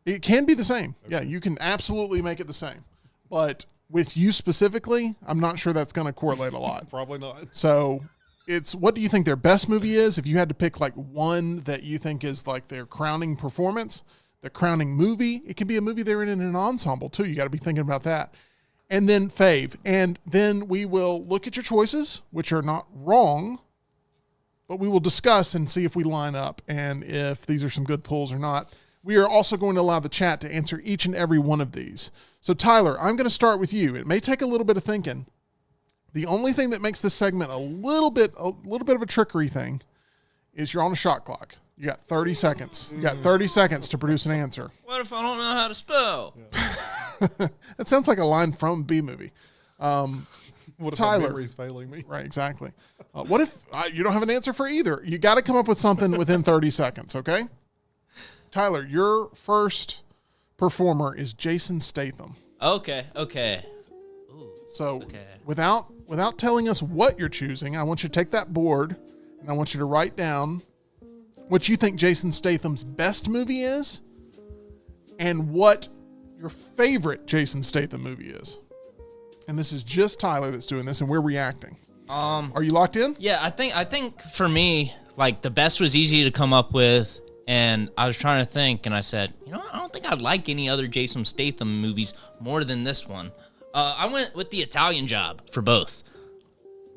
it can be the same. Okay. Yeah, you can absolutely make it the same. But with you specifically, I'm not sure that's going to correlate a lot. Probably not. So it's what do you think their best movie is? If you had to pick like one that you think is like their crowning performance, the crowning movie, it can be a movie they're in an ensemble too. You got to be thinking about that. And then fave. And then we will look at your choices, which are not wrong, but we will discuss and see if we line up and if these are some good pulls or not. We are also going to allow the chat to answer each and every one of these. So Tyler, I'm going to start with you. It may take a little bit of thinking. The only thing that makes this segment a little bit of a trickery thing is you're on a shot clock. You got 30 seconds. You got 30 seconds to produce an answer. What if I don't know how to spell? That sounds like a line from B movie. What if Tyler, my memory's failing me? Right, exactly. What if you don't have an answer for either? You got to come up with something within 30 seconds, okay? Tyler, your first performer is Jason Statham. Okay. Ooh, so without telling us what you're choosing, I want you to take that board and I want you to write down what you think Jason Statham's best movie is and what your favorite Jason Statham movie is. And this is just Tyler that's doing this, and we're reacting. Are you locked in? Yeah, I think for me, like the best was easy to come up with, and I was trying to think, and I said, I don't think I'd like any other Jason Statham movies more than this one. I went with The Italian Job for both.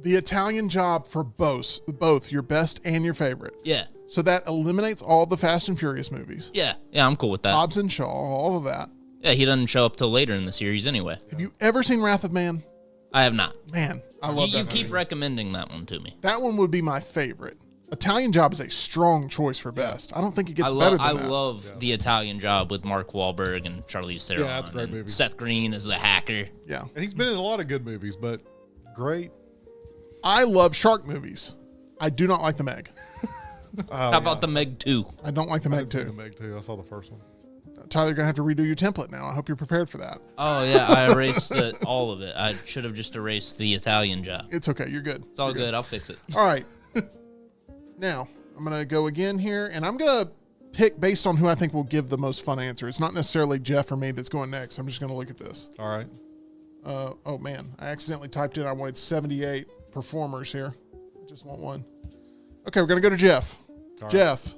The Italian Job for both your best and your favorite. Yeah. So that eliminates all the Fast and Furious movies. Yeah, I'm cool with that. Hobbs and Shaw, all of that. Yeah, he doesn't show up till later in the series anyway. Have you ever seen Wrath of Man? I have not. Man, I love that You movie. keep recommending that one to me. That one would be my favorite. Italian Job is a strong choice for best. I don't think it gets better than that. I love The Italian Job with Mark Wahlberg and Charlize Theron. Yeah, that's a great movie. Seth Green as the hacker. Yeah. And he's been in a lot of good movies, but great. I love shark movies. I do not like The Meg. How about The Meg 2? I don't like The Meg I've seen 2. The Meg 2. I saw the first one. Tyler, you're going to have to redo your template now. I hope you're prepared for that. Oh, yeah, I erased all of it. I should have just erased The Italian Job. It's okay. You're good. It's all good. I'll fix it. All right. Now, I'm going to go again here, and I'm going to pick based on who I think will give the most fun answer. It's not necessarily Jeff or me that's going next. I'm just going to look at this. All right. Oh, man. I accidentally typed in I wanted 78 performers here. I just want one. Okay, we're going to go to Jeff. All right. Jeff,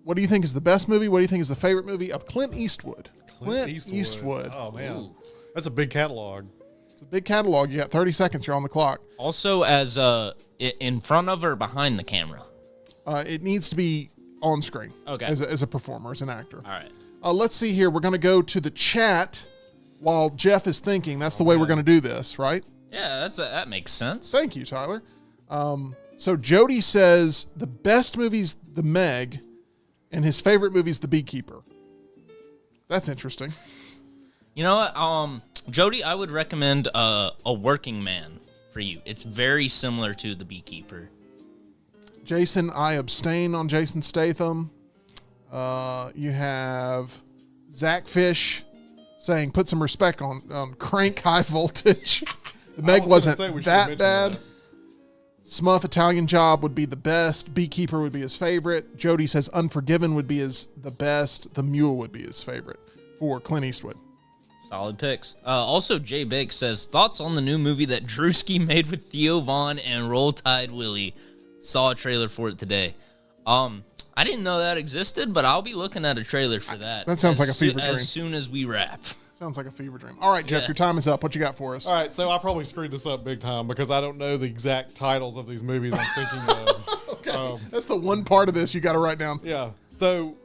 what do you think is the best movie? What do you think is the favorite movie of Clint Eastwood? Clint Eastwood. Oh, man. Ooh. That's a big catalog. It's a big catalog. You got 30 seconds. You're on the clock. Also, as in front of or behind the camera? It needs to be on screen. Okay. As a performer, as an actor. All right. Let's see here. We're going to go to the chat while Jeff is thinking. That's the way we're going to do this, right? Yeah, that makes sense. Thank you, Tyler. So Jody says the best movie's The Meg, and his favorite movie's The Beekeeper. That's interesting. You know what, Jody, I would recommend A Working Man for you. It's very similar to The Beekeeper. Jason, I abstain on Jason Statham. You have Zach Fish saying put some respect on Crank High Voltage. The Meg wasn't that bad. Smuff Italian Job would be the best. Beekeeper would be his favorite. Jody says Unforgiven would be the best. The Mule would be his favorite for Clint Eastwood. Solid picks. Also, Jay Bake says, thoughts on the new movie that Drewski made with Theo Vaughn and Roll Tide Willie. Saw a trailer for it today. I didn't know that existed, but I'll be looking at a trailer for that. That sounds like a fever dream. As soon as we wrap. Sounds like a fever dream. All right, Jeff, your time is up. What you got for us? All right, so I probably screwed this up big time because I don't know the exact titles of these movies I'm thinking of. Okay. That's the one part of this you got to write down. Yeah. So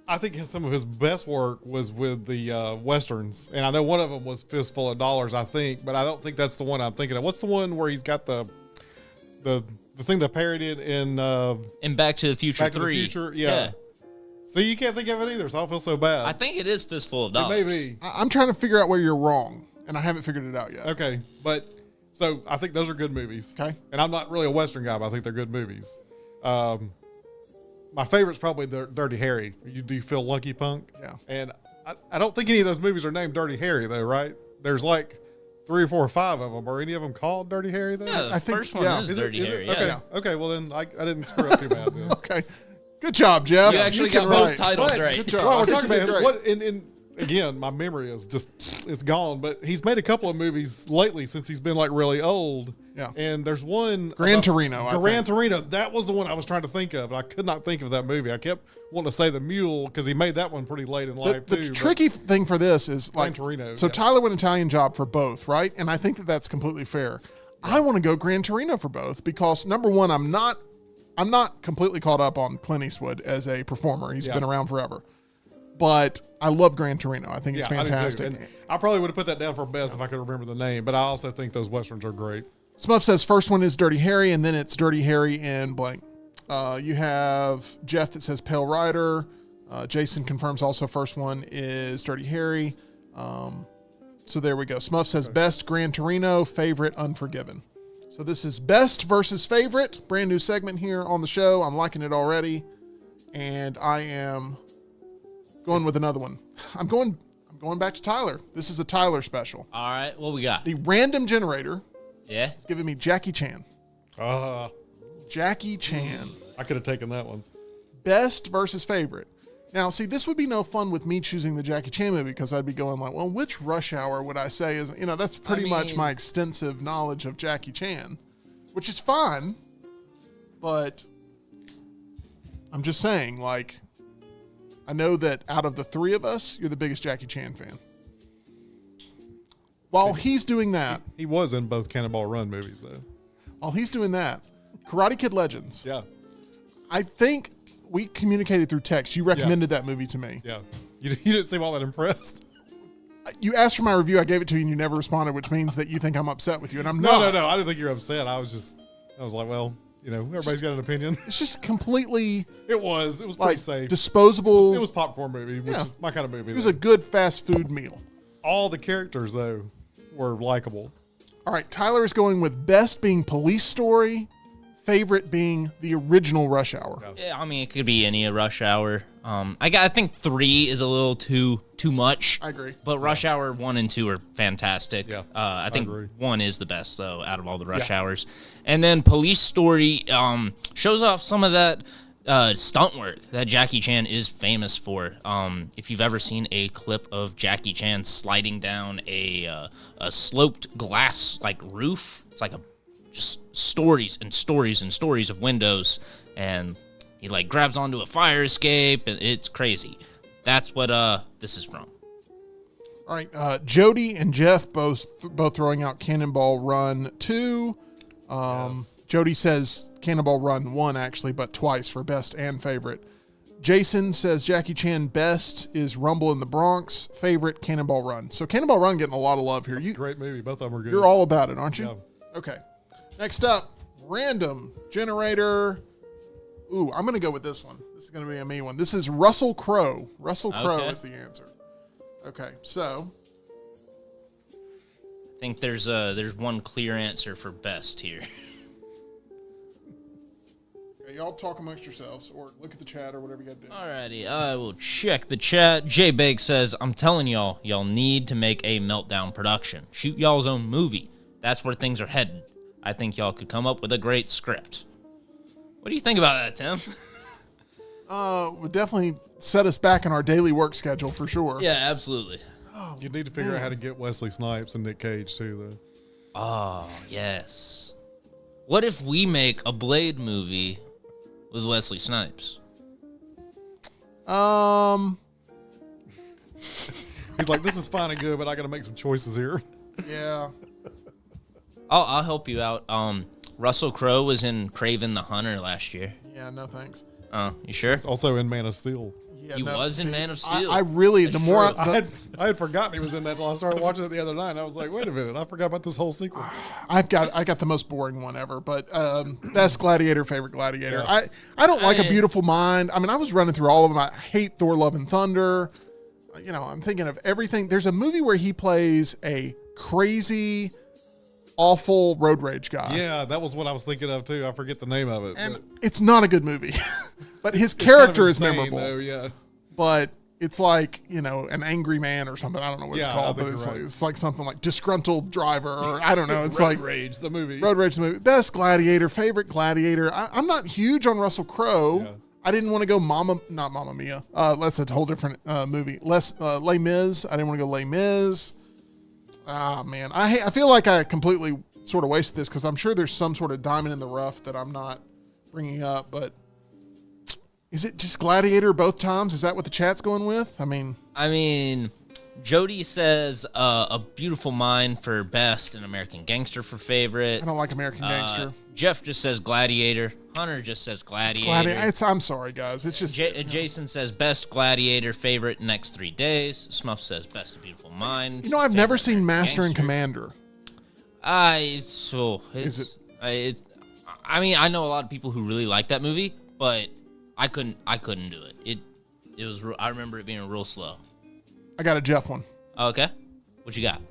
I think some of his best work was with the westerns, and I know one of them was Fistful of Dollars, I think, but I don't think that's the one I'm thinking of. What's the one where he's got the thing that parodied in Back to the Future Back 3. to the Future? Yeah. So you can't think of it either, so I feel so bad. I think it is Fistful of It Dollars. may be. I'm trying to figure out where you're wrong, and I haven't figured it out yet. Okay, but so I think those are good movies. Okay. And I'm not really a Western guy, but I think they're good movies. My favorite's probably Dirty Harry. Do you feel Lucky Punk? Yeah. And I don't think any of those movies are named Dirty Harry, though, right? There's like 3 or 4 or 5 of them. Are any of them called Dirty Harry, though? Yeah, the I think- first one yeah. is Is Dirty it? Harry. Okay. Yeah. Okay, well then I didn't screw up too bad then. Okay. Good job, Jeff. You actually can got both write. titles But- right. Good job. Well, I we're think talking you did about great. what in again, my memory is just it's gone. But he's made a couple of movies lately since he's been like really old. Yeah. And there's one Gran Torino, I Gran think. Torino. That was the one I was trying to think of, and I could not think of that movie. I kept wanting to say The Mule because he made that one pretty late in life The too. but- tricky thing for this is like, Torino, so yeah. Tyler went Italian Job for both, right? And I think that that's completely fair. I want to go Gran Torino for both because number one, I'm not completely caught up on Clint Eastwood as a performer. He's Yeah. been around forever, but I love Gran Torino. I think it's I do too. fantastic. And I probably would have put that down for best if I could remember the name, but I also think those westerns are great. Smuff says first one is Dirty Harry, and then it's Dirty Harry and blank. You have Jeff that says Pale Rider. Jason confirms also first one is Dirty Harry. So there we go. Smuff says best Gran Torino, favorite Unforgiven. So this is best versus favorite. Brand new segment here on the show. I'm liking it already. And I am going with another one. I'm going back to Tyler. This is a Tyler special. All right, what we got? The random generator Yeah. is giving me Jackie Chan. Jackie Chan. I could have taken that one. Best versus favorite. Now, see, this would be no fun with me choosing the Jackie Chan movie because I'd be going like, well, which Rush Hour would I say is, that's pretty much my extensive knowledge of Jackie Chan, which is fine, but I'm just saying, like, I know that out of the three of us, you're the biggest Jackie Chan fan. While he's doing that, He was in both Cannonball Run movies, though. Karate Kid Legends, Yeah. I think we communicated through text. You recommended that movie to me. Yeah. You didn't seem all that impressed. You asked for my review. I gave it to you, and you never responded, which means that you think I'm upset with you, and I'm not. No. I didn't think you were upset. I was like, well, everybody's got an opinion. It's just completely It was pretty like safe. disposable. It was popcorn movie, which Yeah. is my kind of movie. It was though. a good fast food meal. All the characters though were likable. All right, Tyler is going with best being Police Story, favorite being the original Rush Hour. Yeah, I mean, it could be any Rush Hour. I think 3 is a little too much. I agree. But Rush Hour 1 and 2 are fantastic. Yeah, I think agree. 1 is the best though out of all the Rush Yeah. Hours. And then Police Story shows off some of that stunt work that Jackie Chan is famous for. If you've ever seen a clip of Jackie Chan sliding down a sloped glass like roof, it's like just stories and stories and stories of windows, and he like grabs onto a fire escape, and it's crazy. That's what this is from. All right, Jody and Jeff both throwing out Cannonball Run 2. Jody says Cannonball Run 1 actually, but twice for best and favorite. Jason says Jackie Chan best is Rumble in the Bronx, favorite Cannonball Run. So Cannonball Run getting a lot of love here. Great movie. Both of them are good. You're all about it, aren't you? Yeah. Okay. Next up, random generator. Ooh, I'm going to go with this one. This is going to be a me one. This is Russell Crowe. Russell Crowe Okay. is the answer. Okay, so I think there's one clear answer for best here. y'all talk amongst yourselves or look at the chat or whatever you got to do. Alrighty, I will check the chat. J Big says, I'm telling y'all need to make a Meltdown production. Shoot y'all's own movie. That's where things are headed. I think y'all could come up with a great script. What do you think about that, Tim? Would definitely set us back in our daily work schedule for sure. Yeah, absolutely. You need to figure out how to get Wesley Snipes and Nick Cage too, though. Oh, yes. What if we make a Blade movie with Wesley Snipes? He's like, this is fine and good, but I got to make some choices here. Yeah. I'll help you out. Russell Crowe was in Kraven the Hunter last year. Yeah, no thanks. Oh, you sure? Also in Man of Steel. He was in Man of Steel. I really, That's the more true. I had forgotten he was in that until I started watching it the other night. And I was like, wait a minute, I forgot about this whole sequence. I got the most boring one ever, but best Gladiator, favorite Gladiator. Yeah. I don't like A Beautiful Mind. I mean, I was running through all of them. I hate Thor: Love and Thunder. You know, I'm thinking of everything. There's a movie where he plays a crazy, awful road rage guy. Yeah, that was what I was thinking of too. I forget the name of it. And but it's not a good movie. But his it's kind character of is insane, memorable. though, yeah. But it's like, you know, an angry man or something. I don't know what it's Yeah, called, I but think you're right. it's like something like disgruntled driver, or I don't know. It's Road like Rage, the movie. Road Rage the movie. Best Gladiator, favorite Gladiator. I'm not huge on Russell Crowe. Yeah. I didn't want to go not Mamma Mia. That's a whole different movie. Les Mis. I didn't want to go Les Mis. Ah, man. I feel like I completely sort of wasted this because I'm sure there's some sort of diamond in the rough that I'm not bringing up, but is it just Gladiator both times? Is that what the chat's going with? I mean, Jody says A Beautiful Mind for best and American Gangster for favorite. I don't like American Gangster. Jeff just says Gladiator. Hunter just says Gladiator. I'm sorry, guys. It's just Jason says best Gladiator, favorite next 3 days. Smuff says best A Beautiful Mind. you know, I've never favorite seen Master and Gangster. Commander. I mean, I know a lot of people who really like that movie, but I couldn't do it. It was. I remember it being real slow. I got a Jeff one. Okay, what you got?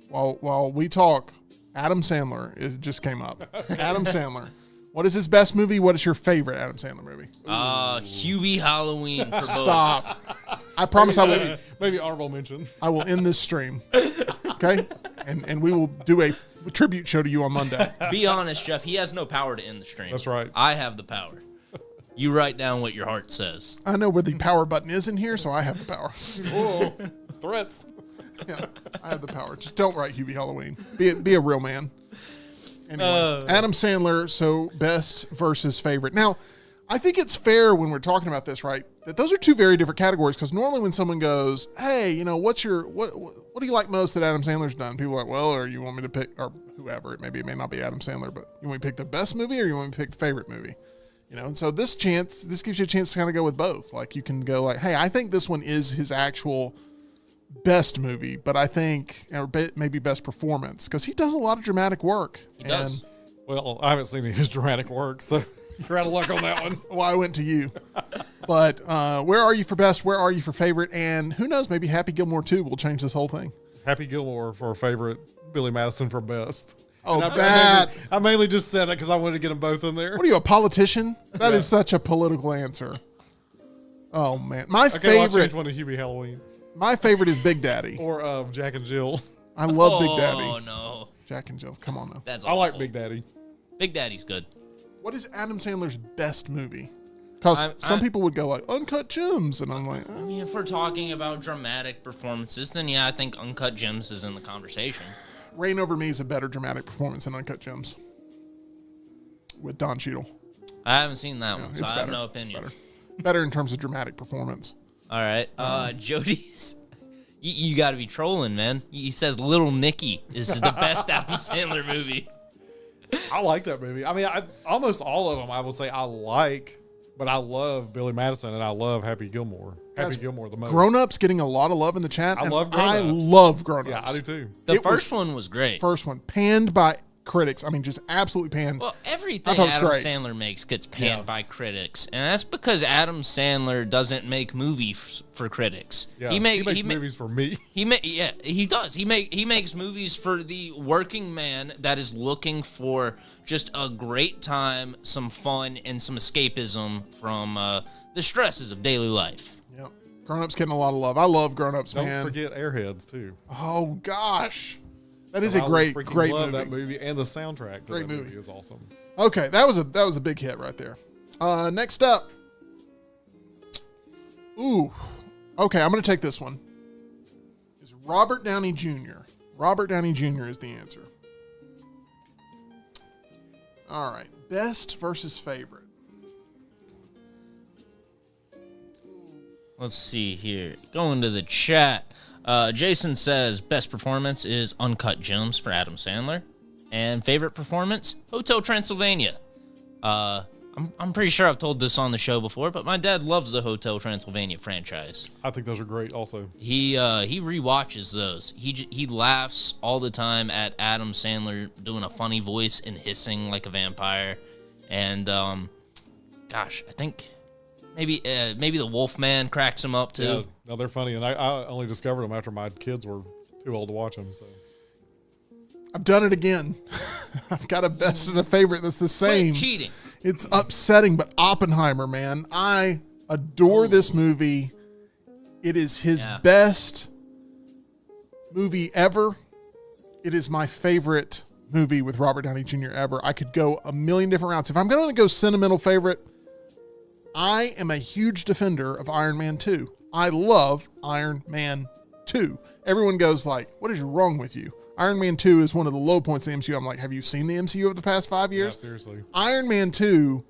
While we talk, Adam Sandler just came up. Adam Sandler. What is his best movie? What is your favorite Adam Sandler movie? Hubie Halloween for both. Stop. I promise I will. Maybe honorable mention. I will end this stream. Okay, and we will do a tribute show to you on Monday. Be honest, Jeff. He has no power to end the stream. That's right. I have the power. You write down what your heart says. I know where the power button is in here, so I have the power. Whoa, threats. Yeah, I have the power. Just don't write Hubie Halloween. Be a real man. Anyway, Adam Sandler, so best versus favorite. Now, I think it's fair when we're talking about this, right? That those are two very different categories, because normally when someone goes, hey, you know, what do you like most that Adam Sandler's done? People are like, well, or you want me to pick, or whoever, it may not be Adam Sandler, but you want me to pick the best movie or you want me to pick the favorite movie? You know, and so this gives you a chance to kind of go with both. Like you can go like, hey, I think this one is his actual best movie, but I think, or maybe best performance, because he does a lot of dramatic work. He does. Well, I haven't seen any of his dramatic work, so you're out of luck on that one. Well, I went to you. But where are you for best? Where are you for favorite? And who knows, maybe Happy Gilmore 2 will change this whole thing. Happy Gilmore for favorite, Billy Madison for best. Oh, And that. I mainly just said that because I wanted to get them both in there. What are you, a politician? That is such a political answer. Oh, man. My Okay, well, I'll favorite change one to Hubie Halloween. My favorite is Big Daddy. Or Jack and Jill. I love Big Oh Daddy. no, Jack and Jill. Come on now. that's I like awful. Big Daddy. Big Daddy's good. What is Adam Sandler's best movie? Because some people would go like Uncut Gems, and I'm like, I mean, if we're talking about dramatic performances, then yeah, I think Uncut Gems is in the conversation. Reign Over Me is a better dramatic performance than Uncut Gems with Don Cheadle. I haven't seen that one, so It's I have better. no opinion. Better in terms of dramatic performance. All right, Jody's. You got to be trolling, man. He says Little Nicky is the best Adam Sandler movie. I like that movie. I mean, almost all of them I would say I like, but I love Billy Madison and I love Happy Gilmore. Happy Gilmore the most. Grown Ups getting a lot of love in the chat. I and love Grown I Ups. love Grown Ups. Yeah, I do too. The It was- first one was great. First one panned by critics. I mean, just absolutely panned. Well, I everything thought it was Adam great. Sandler makes gets panned Yeah. by critics, and that's because Adam Sandler doesn't make movies for critics. Yeah, He makes movies for me. He does. He makes movies for the working man that is looking for just a great time, some fun, and some escapism from the stresses of daily life. Yep. Grown Ups getting a lot of love. I love Grown Ups, Don't man. forget Airheads too. Oh gosh, that is a I great freaking love movie. that movie, and the soundtrack to Great that movie. movie is awesome. Okay, that was a big hit right there. Next up. Ooh. Okay, I'm going to take this one. Is Robert Downey Jr. Robert Downey Jr. is the answer. All right. Best versus favorite. Let's see here. Going to the chat. Jason says best performance is Uncut Gems for Adam Sandler, and favorite performance Hotel Transylvania. I'm pretty sure I've told this on the show before, but my dad loves the Hotel Transylvania franchise. I think those are great also. He rewatches those. He laughs all the time at Adam Sandler doing a funny voice and hissing like a vampire. And gosh, I think maybe the Wolfman cracks him up too. Yeah, no, they're funny, and I only discovered them after my kids were too old to watch them. So I've done it again. I've got a best and a favorite that's the same. Quit cheating. It's upsetting, but Oppenheimer, man. I adore this movie. It is his best movie ever. It is my favorite movie with Robert Downey Jr. ever. I could go a million different routes. If I'm going to go sentimental favorite, I am a huge defender of Iron Man 2. I love Iron Man 2. Everyone goes like, what is wrong with you? Iron Man 2 is one of the low points of the MCU. I'm like, have you seen the MCU over the past 5 years? yeah, seriously. Iron Man 2,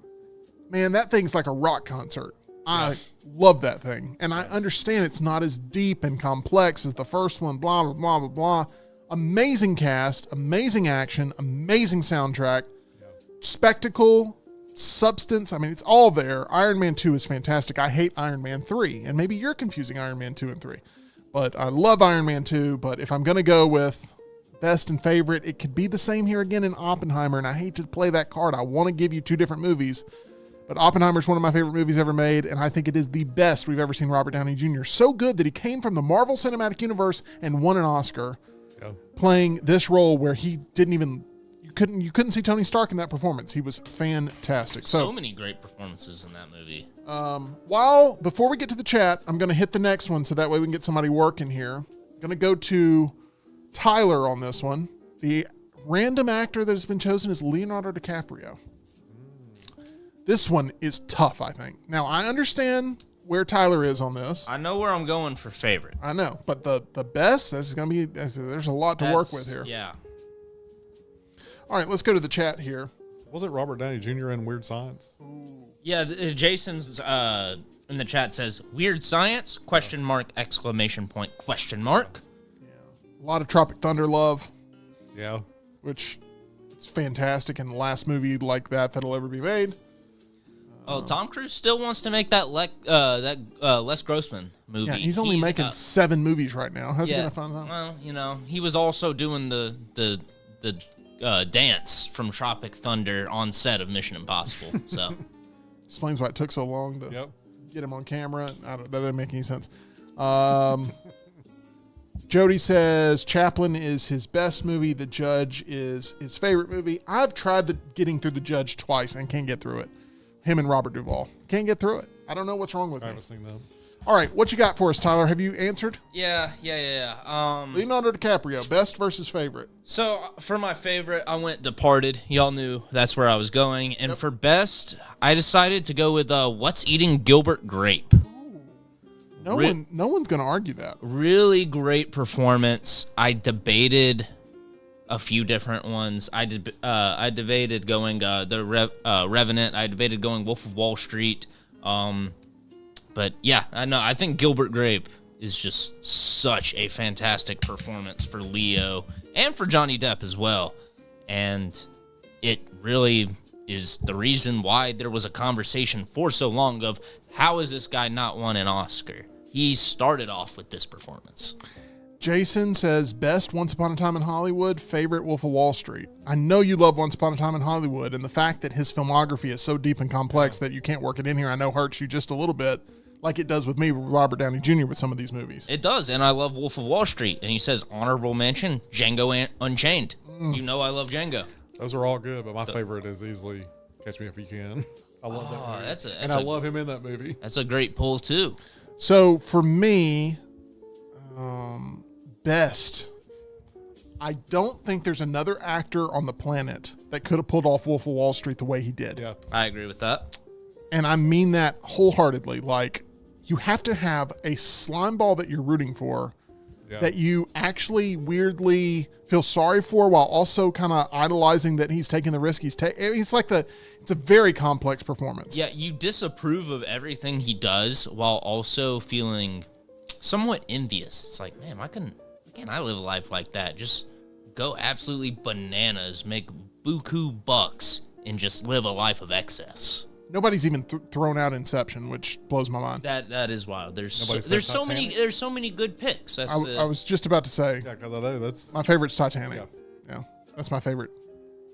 man, that thing's like a rock concert. I love that thing. And I understand it's not as deep and complex as the first one, blah, blah, blah, blah, blah. Amazing cast, amazing action, amazing soundtrack, spectacle, substance. I mean, it's all there. Iron Man 2 is fantastic. I hate Iron Man 3. And maybe you're confusing Iron Man 2 and 3. But I love Iron Man 2. But if I'm going to go with best and favorite, it could be the same here again in Oppenheimer, and I hate to play that card. I want to give you two different movies, but Oppenheimer is one of my favorite movies ever made, and I think it is the best we've ever seen Robert Downey Jr. So good that he came from the Marvel Cinematic Universe and won an Oscar playing this role where he didn't even you couldn't see Tony Stark in that performance. He was fantastic. So many great performances in that movie. Before we get to the chat, I'm going to hit the next one so that way we can get somebody working here. I'm going to go to Tyler on this one. The random actor that has been chosen is Leonardo DiCaprio. This one is tough, I think. Now, I understand where Tyler is on this. I know where I'm going for favorite. I know, but the best, this is going to be, there's a lot to work with here. Yeah. All right, let's go to the chat here. Was it Robert Downey Jr. in Weird Science? Yeah, Jason's in the chat says, Weird Science, question mark, exclamation point, question mark. A lot of Tropic Thunder love. Yeah. Which is fantastic, and the last movie like that'll ever be made. Oh, Tom Cruise still wants to make that Les Grossman movie. Yeah, he's only making 7 movies right now. How's he gonna find out? Well, he was also doing the dance from Tropic Thunder on set of Mission Impossible. So explains why it took so long to get him on camera. That doesn't make any sense. Jody says Chaplin is his best movie. The Judge is his favorite movie. I've tried getting through The Judge twice and can't get through it. Him and Robert Duvall. Can't get through it. I don't know what's wrong with me. I haven't seen that. All right, what you got for us, Tyler? Have you answered? Yeah. Leonardo DiCaprio, best versus favorite. So for my favorite, I went Departed. Y'all knew that's where I was going. And for best, I decided to go with What's Eating Gilbert Grape. No one's going to argue that. Really great performance. I debated a few different ones. I debated going Revenant. I debated going Wolf of Wall Street. But yeah, I think Gilbert Grape is just such a fantastic performance for Leo and for Johnny Depp as well. And it really is the reason why there was a conversation for so long of how is this guy not won an Oscar? He started off with this performance. Jason says, best Once Upon a Time in Hollywood, favorite Wolf of Wall Street. I know you love Once Upon a Time in Hollywood, and the fact that his filmography is so deep and complex that you can't work it in here, I know hurts you just a little bit, like it does with me with Robert Downey Jr. with some of these movies. It does, and I love Wolf of Wall Street. And he says, honorable mention, Django Unchained. You know I love Django. Those are all good, but my favorite is easily Catch Me If You Can. I love that movie. I love him in that movie. That's a great pull, too. So for me, best, I don't think there's another actor on the planet that could have pulled off Wolf of Wall Street the way he did. Yeah, I agree with that. And I mean that wholeheartedly. Like, you have to have a slime ball that you're rooting for, that you actually weirdly feel sorry for while also kind of idolizing that he's taking the risk he's taking. It's a very complex performance. Yeah, you disapprove of everything he does while also feeling somewhat envious. It's like, man, why can't I live a life like that? Just go absolutely bananas, make buku bucks, and just live a life of excess. Nobody's even thrown out Inception, which blows my mind. That is wild. There's Nobody said so many good picks. That's I was just about to say, Yeah, because I know that's my favorite's Titanic. Yeah. Yeah, that's my favorite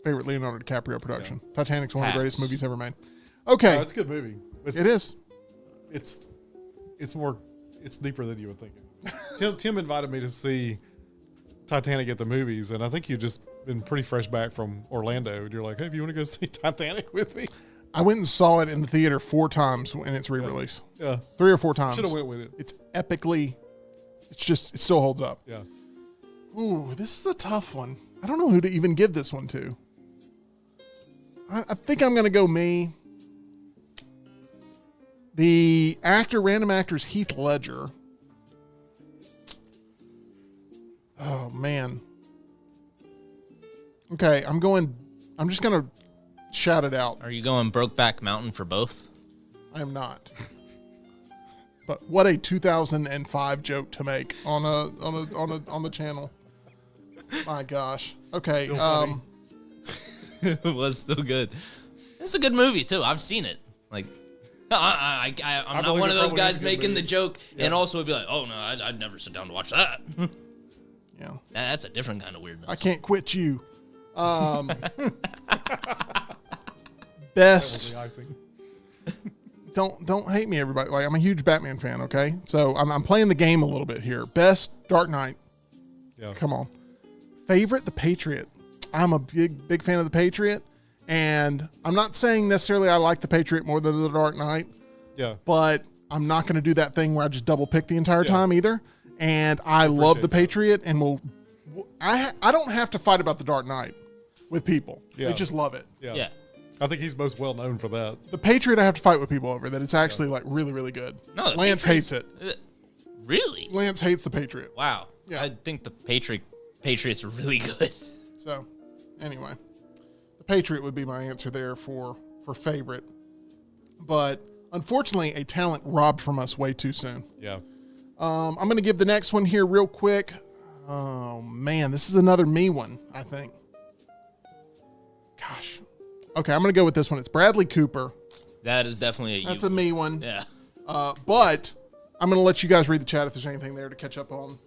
Leonardo DiCaprio production. Titanic's one of the Pass. greatest movies ever made. Okay, it's a good movie. it is. It's deeper than you would think. Tim invited me to see Titanic at the movies, and I think you've just been pretty fresh back from Orlando. And you're like, hey, do you want to go see Titanic with me? I went and saw it in the theater 4 times in its re-release. Yeah. 3 or 4 times. Should have went with it. It's epically. It still holds up. Yeah. Ooh, this is a tough one. I don't know who to even give this one to. I think I'm going to go me. The random actor's Heath Ledger. Oh, man. Okay, I'm just going to shout it out. Are you going Brokeback Mountain for both? I am not. But what a 2005 joke to make on the channel. My gosh. Okay. It was still good. It's a good movie too. I've seen it. Like, I'm not one of those guys making the joke and also would be like, oh no, I'd never sit down to watch that. Yeah. That's a different kind of weirdness. I can't quit you. Best. Don't hate me, everybody. Like, I'm a huge Batman fan. Okay, so I'm playing the game a little bit here. Best Dark Knight. Yeah. Come on. Favorite The Patriot. I'm a big fan of The Patriot, and I'm not saying necessarily I like The Patriot more than The Dark Knight. Yeah. But I'm not going to do that thing where I just double pick the entire time either. And I love The Patriot, and I don't have to fight about The Dark Knight with people. Yeah. They just love it. Yeah. I think he's most well known for that. The Patriot I have to fight with people over that it's actually like really, really good. No, Lance hates it. Really? Lance hates The Patriot. Wow. Yeah. I think the Patriots are really good. So, anyway, The Patriot would be my answer there for favorite. But unfortunately, a talent robbed from us way too soon. Yeah. I'm going to give the next one here real quick. Oh, man, this is another me one, I think. Gosh. Okay, I'm going to go with this one. It's Bradley Cooper. That is definitely That's a me one. Yeah. But I'm going to let you guys read the chat if there's anything there to catch up on.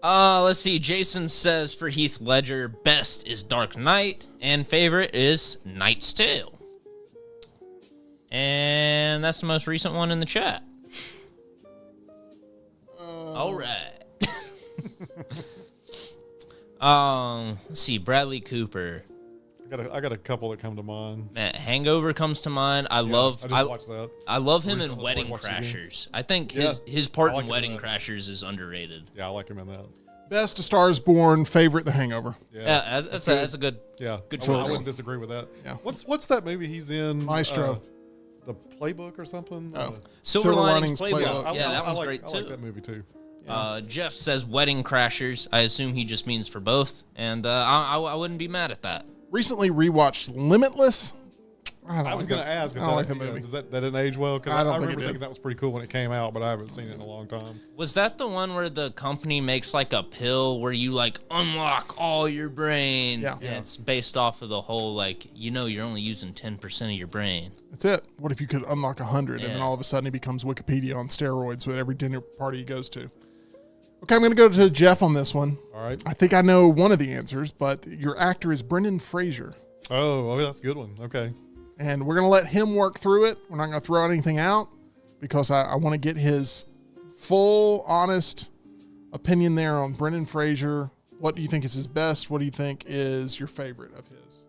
Let's see. Jason says for Heath Ledger, best is Dark Knight, and favorite is Knight's Tale. And that's the most recent one in the chat. All right. Let's see. Bradley Cooper. I got a couple that come to mind. Man, Hangover comes to mind. I just watched that. I love him in Recently Wedding watched it again. Crashers. I think Yeah. his part I like in him in Wedding that. Crashers is underrated. Yeah, I like him in that. Best A Star is Born, favorite The Hangover. Yeah, that's a good. Yeah, Good I choice. wouldn't disagree with that. Yeah. What's that movie he's in? Maestro. The Playbook or something. Oh. Silver Linings Linings Playbook. Playbook. Yeah, that one's I like, great I too. like that movie too. Jeff says Wedding Crashers. I assume he just means for both, and I wouldn't be mad at that. Recently rewatched Limitless. I was going to ask if I don't like that, the movie. that didn't age well? Because I don't I think it remember did. thinking that was pretty cool when it came out, but I haven't seen it in a long time. Was that the one where the company makes like a pill where you like unlock all your brain? Yeah. And Yeah. it's based off of the whole like you're only using 10% of your brain. That's it. What if you could unlock 100 and then Yeah. all of a sudden he becomes Wikipedia on steroids with every dinner party he goes to? Okay, I'm going to go to Jeff on this one. All right. I think I know one of the answers, but your actor is Brendan Fraser. Oh, that's a good one. Okay. And we're going to let him work through it. We're not going to throw anything out because I want to get his full, honest opinion there on Brendan Fraser. What do you think is his best? What do you think is your favorite of his?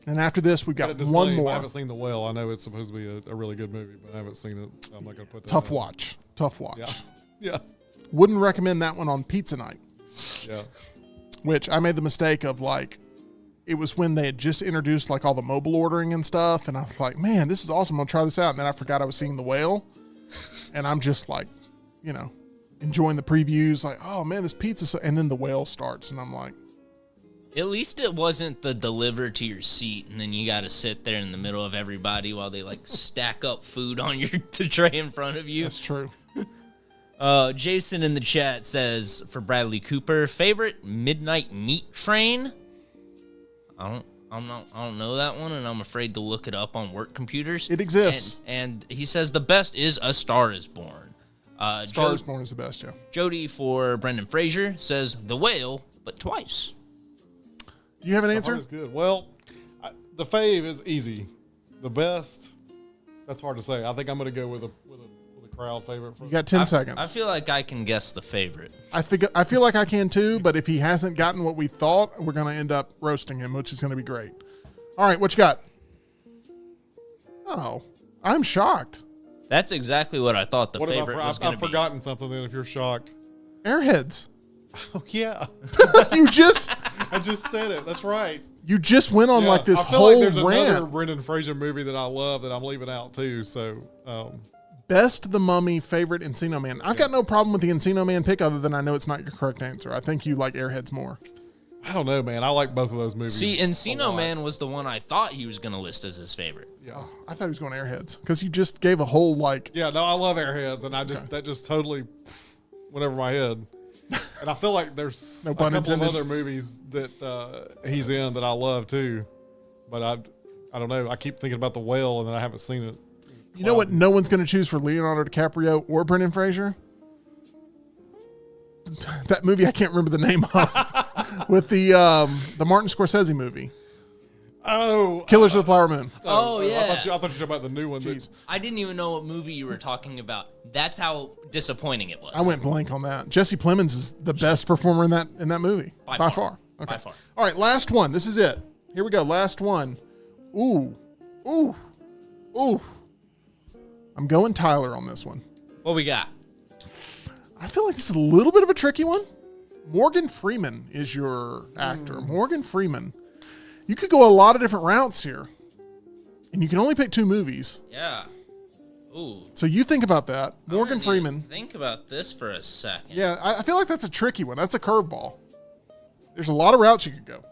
And after this, we've got Gotta one disclaim, more. I haven't seen The Whale. I know it's supposed to be a really good movie, but I haven't seen it. I'm not going to put that Tough down. watch. Tough watch. Yeah. Yeah. Wouldn't recommend that one on pizza night, Yeah. which I made the mistake of like, it was when they had just introduced like all the mobile ordering and stuff. And I was like, man, this is awesome. I'll try this out. And then I forgot I was seeing The Whale. And I'm just like, enjoying the previews. Like, oh man, this pizza. And then The Whale starts. And I'm like, At least it wasn't the deliver to your seat and then you got to sit there in the middle of everybody while they like stack up food on the tray in front of you. that's true. Jason in the chat says for Bradley Cooper, favorite Midnight Meat Train. I I don't know that one, and I'm afraid to look it up on work computers. It exists. And he says the best is A Star Is Born. Star Is Born is the best, yeah. Jody for Brendan Fraser says The Whale, but twice. Do you have an answer? Is good. Well, the fave is easy. The best, that's hard to say. I think I'm going to go with a crowd favorite. You got 10 seconds. I feel like I can guess the favorite. I feel like I can too, but if he hasn't gotten what we thought, we're going to end up roasting him, which is going to be great. All right, what you got? Oh, I'm shocked. That's exactly what I thought the What favorite was going to I've be. forgotten something then if you're shocked. Airheads. Oh, yeah. I just said it. That's right. You just went on Yeah, like this I feel whole like there's another rant. Brendan Fraser movie that I love that I'm leaving out too. So, Best The Mummy, favorite Encino Man. I've got no problem with the Encino Man pick other than I know it's not your correct answer. I think you like Airheads more. I don't know, man. I like both of those movies. See, a Encino lot. Man was the one I thought he was going to list as his favorite. Yeah. I thought he was going Airheads because you just gave a whole like. Yeah, no, I love Airheads, and that just totally went over my head. And I feel like there's No a pun couple intended. of other movies that he's in that I love too, but I don't know. I keep thinking about The Whale, and then I haven't seen it. You know what? No one's going to choose for Leonardo DiCaprio or Brendan Fraser. That movie I can't remember the name of with the Martin Scorsese movie, Oh, Killers of the Flower Moon. Oh, yeah. I thought you were talking about the new one. Jeez. I didn't even know what movie you were talking about. That's how disappointing it was. I went blank on that. Jesse Plemons is the best performer in that movie by far. Okay. By far. All right, last one. This is it. Here we go. Last one. Ooh. I'm going Tyler on this one. What we got? I feel like this is a little bit of a tricky one. Morgan Freeman is your actor. Morgan Freeman. You could go a lot of different routes here, and you can only pick 2 movies. Yeah. Ooh. So you think about that. Morgan I need to Freeman. Think about this for a second. Yeah, I feel like that's a tricky one. That's a curveball. There's a lot of routes you could go.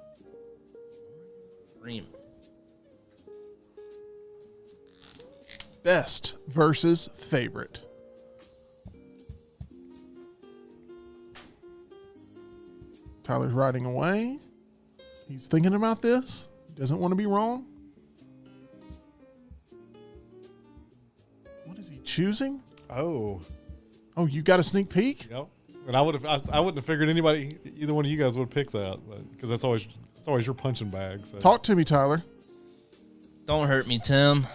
Freeman. Best versus favorite. Tyler's riding away. He's thinking about this. He doesn't want to be wrong. What is he choosing? Oh, Oh, you got a sneak peek? yep. And I wouldn't have figured either one of you guys would pick that, because that's always your punching bag. So. Talk to me, Tyler. Don't hurt me, Tim.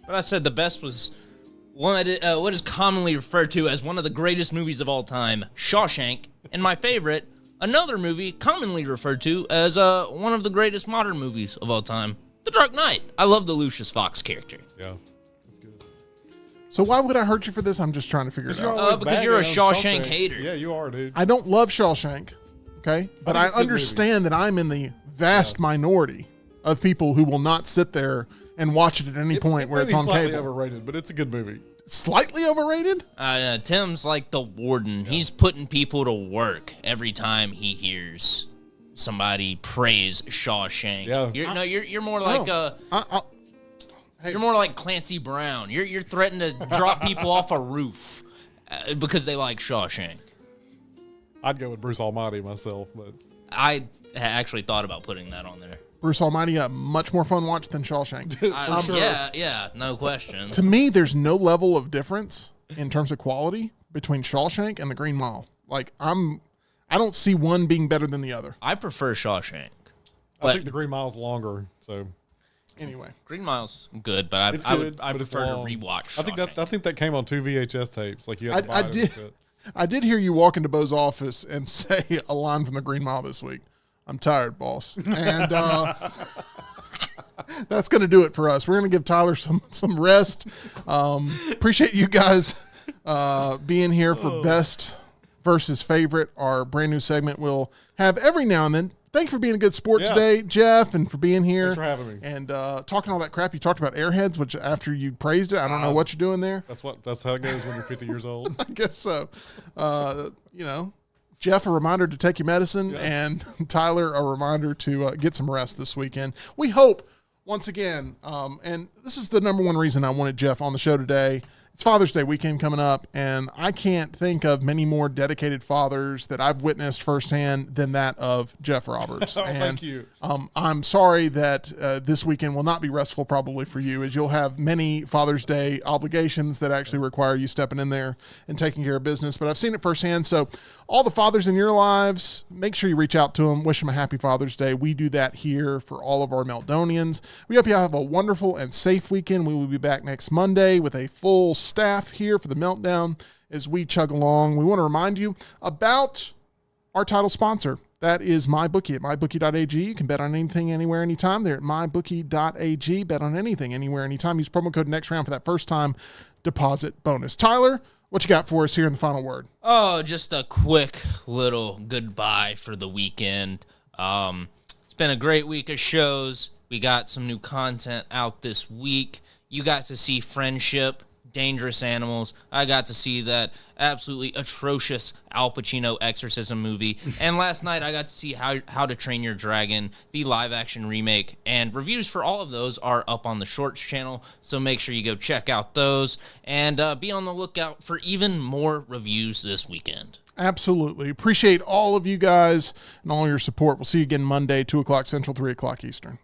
But I said the best was what is commonly referred to as one of the greatest movies of all time, Shawshank, and my favorite, another movie commonly referred to as one of the greatest modern movies of all time, The Dark Knight. I love the Lucius Fox character. Yeah, that's good. So why would I hurt you for this? I'm just trying to figure it out. always because you're a bagging on Shawshank hater. Yeah, you are, dude. I don't love Shawshank, okay? But I it's a good understand that I'm in the vast minority of people who will not sit there and watch it at any point where it's on slightly cable. overrated, but it's a good movie. Slightly overrated? Tim's like the warden. Yeah. He's putting people to work every time he hears somebody praise Shawshank. Yeah. You're more like Hey. you're more like Clancy Brown. You're threatening to drop people off a roof because they like Shawshank. I'd go with Bruce Almighty myself, but I actually thought about putting that on there. Bruce Almighty, a much more fun watch than Shawshank. sure. Yeah, no question. To me, there's no level of difference in terms of quality between Shawshank and The Green Mile. Like I don't see one being better than the other. I prefer Shawshank. I think The Green Mile's longer. So Anyway, Green Mile's good, but it's I good. would but it's prefer to long. rewatch Shawshank. I think that came on 2 VHS tapes. Like you had to buy I it and did. sit. I did hear you walk into Bo's office and say a line from The Green Mile this week. I'm tired, boss. And that's going to do it for us. We're going to give Tyler some rest. Appreciate you guys being here for Best versus Favorite, our brand new segment we'll have every now and then. Thank you for being a good sport today, Jeff, and for being here. Thanks for having me. And talking all that crap. You talked about Airheads, which after you praised it, I don't know what you're doing there. That's how it goes when you're 50 years old. I guess so. Jeff, a reminder to take your medicine, and Tyler, a reminder to get some rest this weekend. We hope, once again, and this is the number one reason I wanted Jeff on the show today, It's Father's Day weekend coming up, and I can't think of many more dedicated fathers that I've witnessed firsthand than that of Jeff Roberts. And, Thank you. I'm sorry that this weekend will not be restful probably for you, as you'll have many Father's Day obligations that actually require you stepping in there and taking care of business. But I've seen it firsthand. So all the fathers in your lives, make sure you reach out to them, wish them a happy Father's Day. We do that here for all of our Meltdonians. We hope you have a wonderful and safe weekend. We will be back next Monday with a full staff here for the Meltdown as we chug along. We want to remind you about our title sponsor. That is MyBookie at MyBookie.ag. You can bet on anything, anywhere, anytime. They're at MyBookie.ag. Bet on anything, anywhere, anytime. Use promo code next round for that first time deposit bonus. Tyler, what you got for us here in the final word? Oh, just a quick little goodbye for the weekend. It's been a great week of shows. We got some new content out this week. You got to see Friendship, Dangerous Animals. I got to see that absolutely atrocious Al Pacino exorcism movie. And last night I got to see How to Train Your Dragon, the live-action remake. And reviews for all of those are up on the Shorts channel, so make sure you go check out those. And be on the lookout for even more reviews this weekend. Absolutely. Appreciate all of you guys and all your support. We'll see you again Monday, 2 o'clock Central, 3 o'clock Eastern.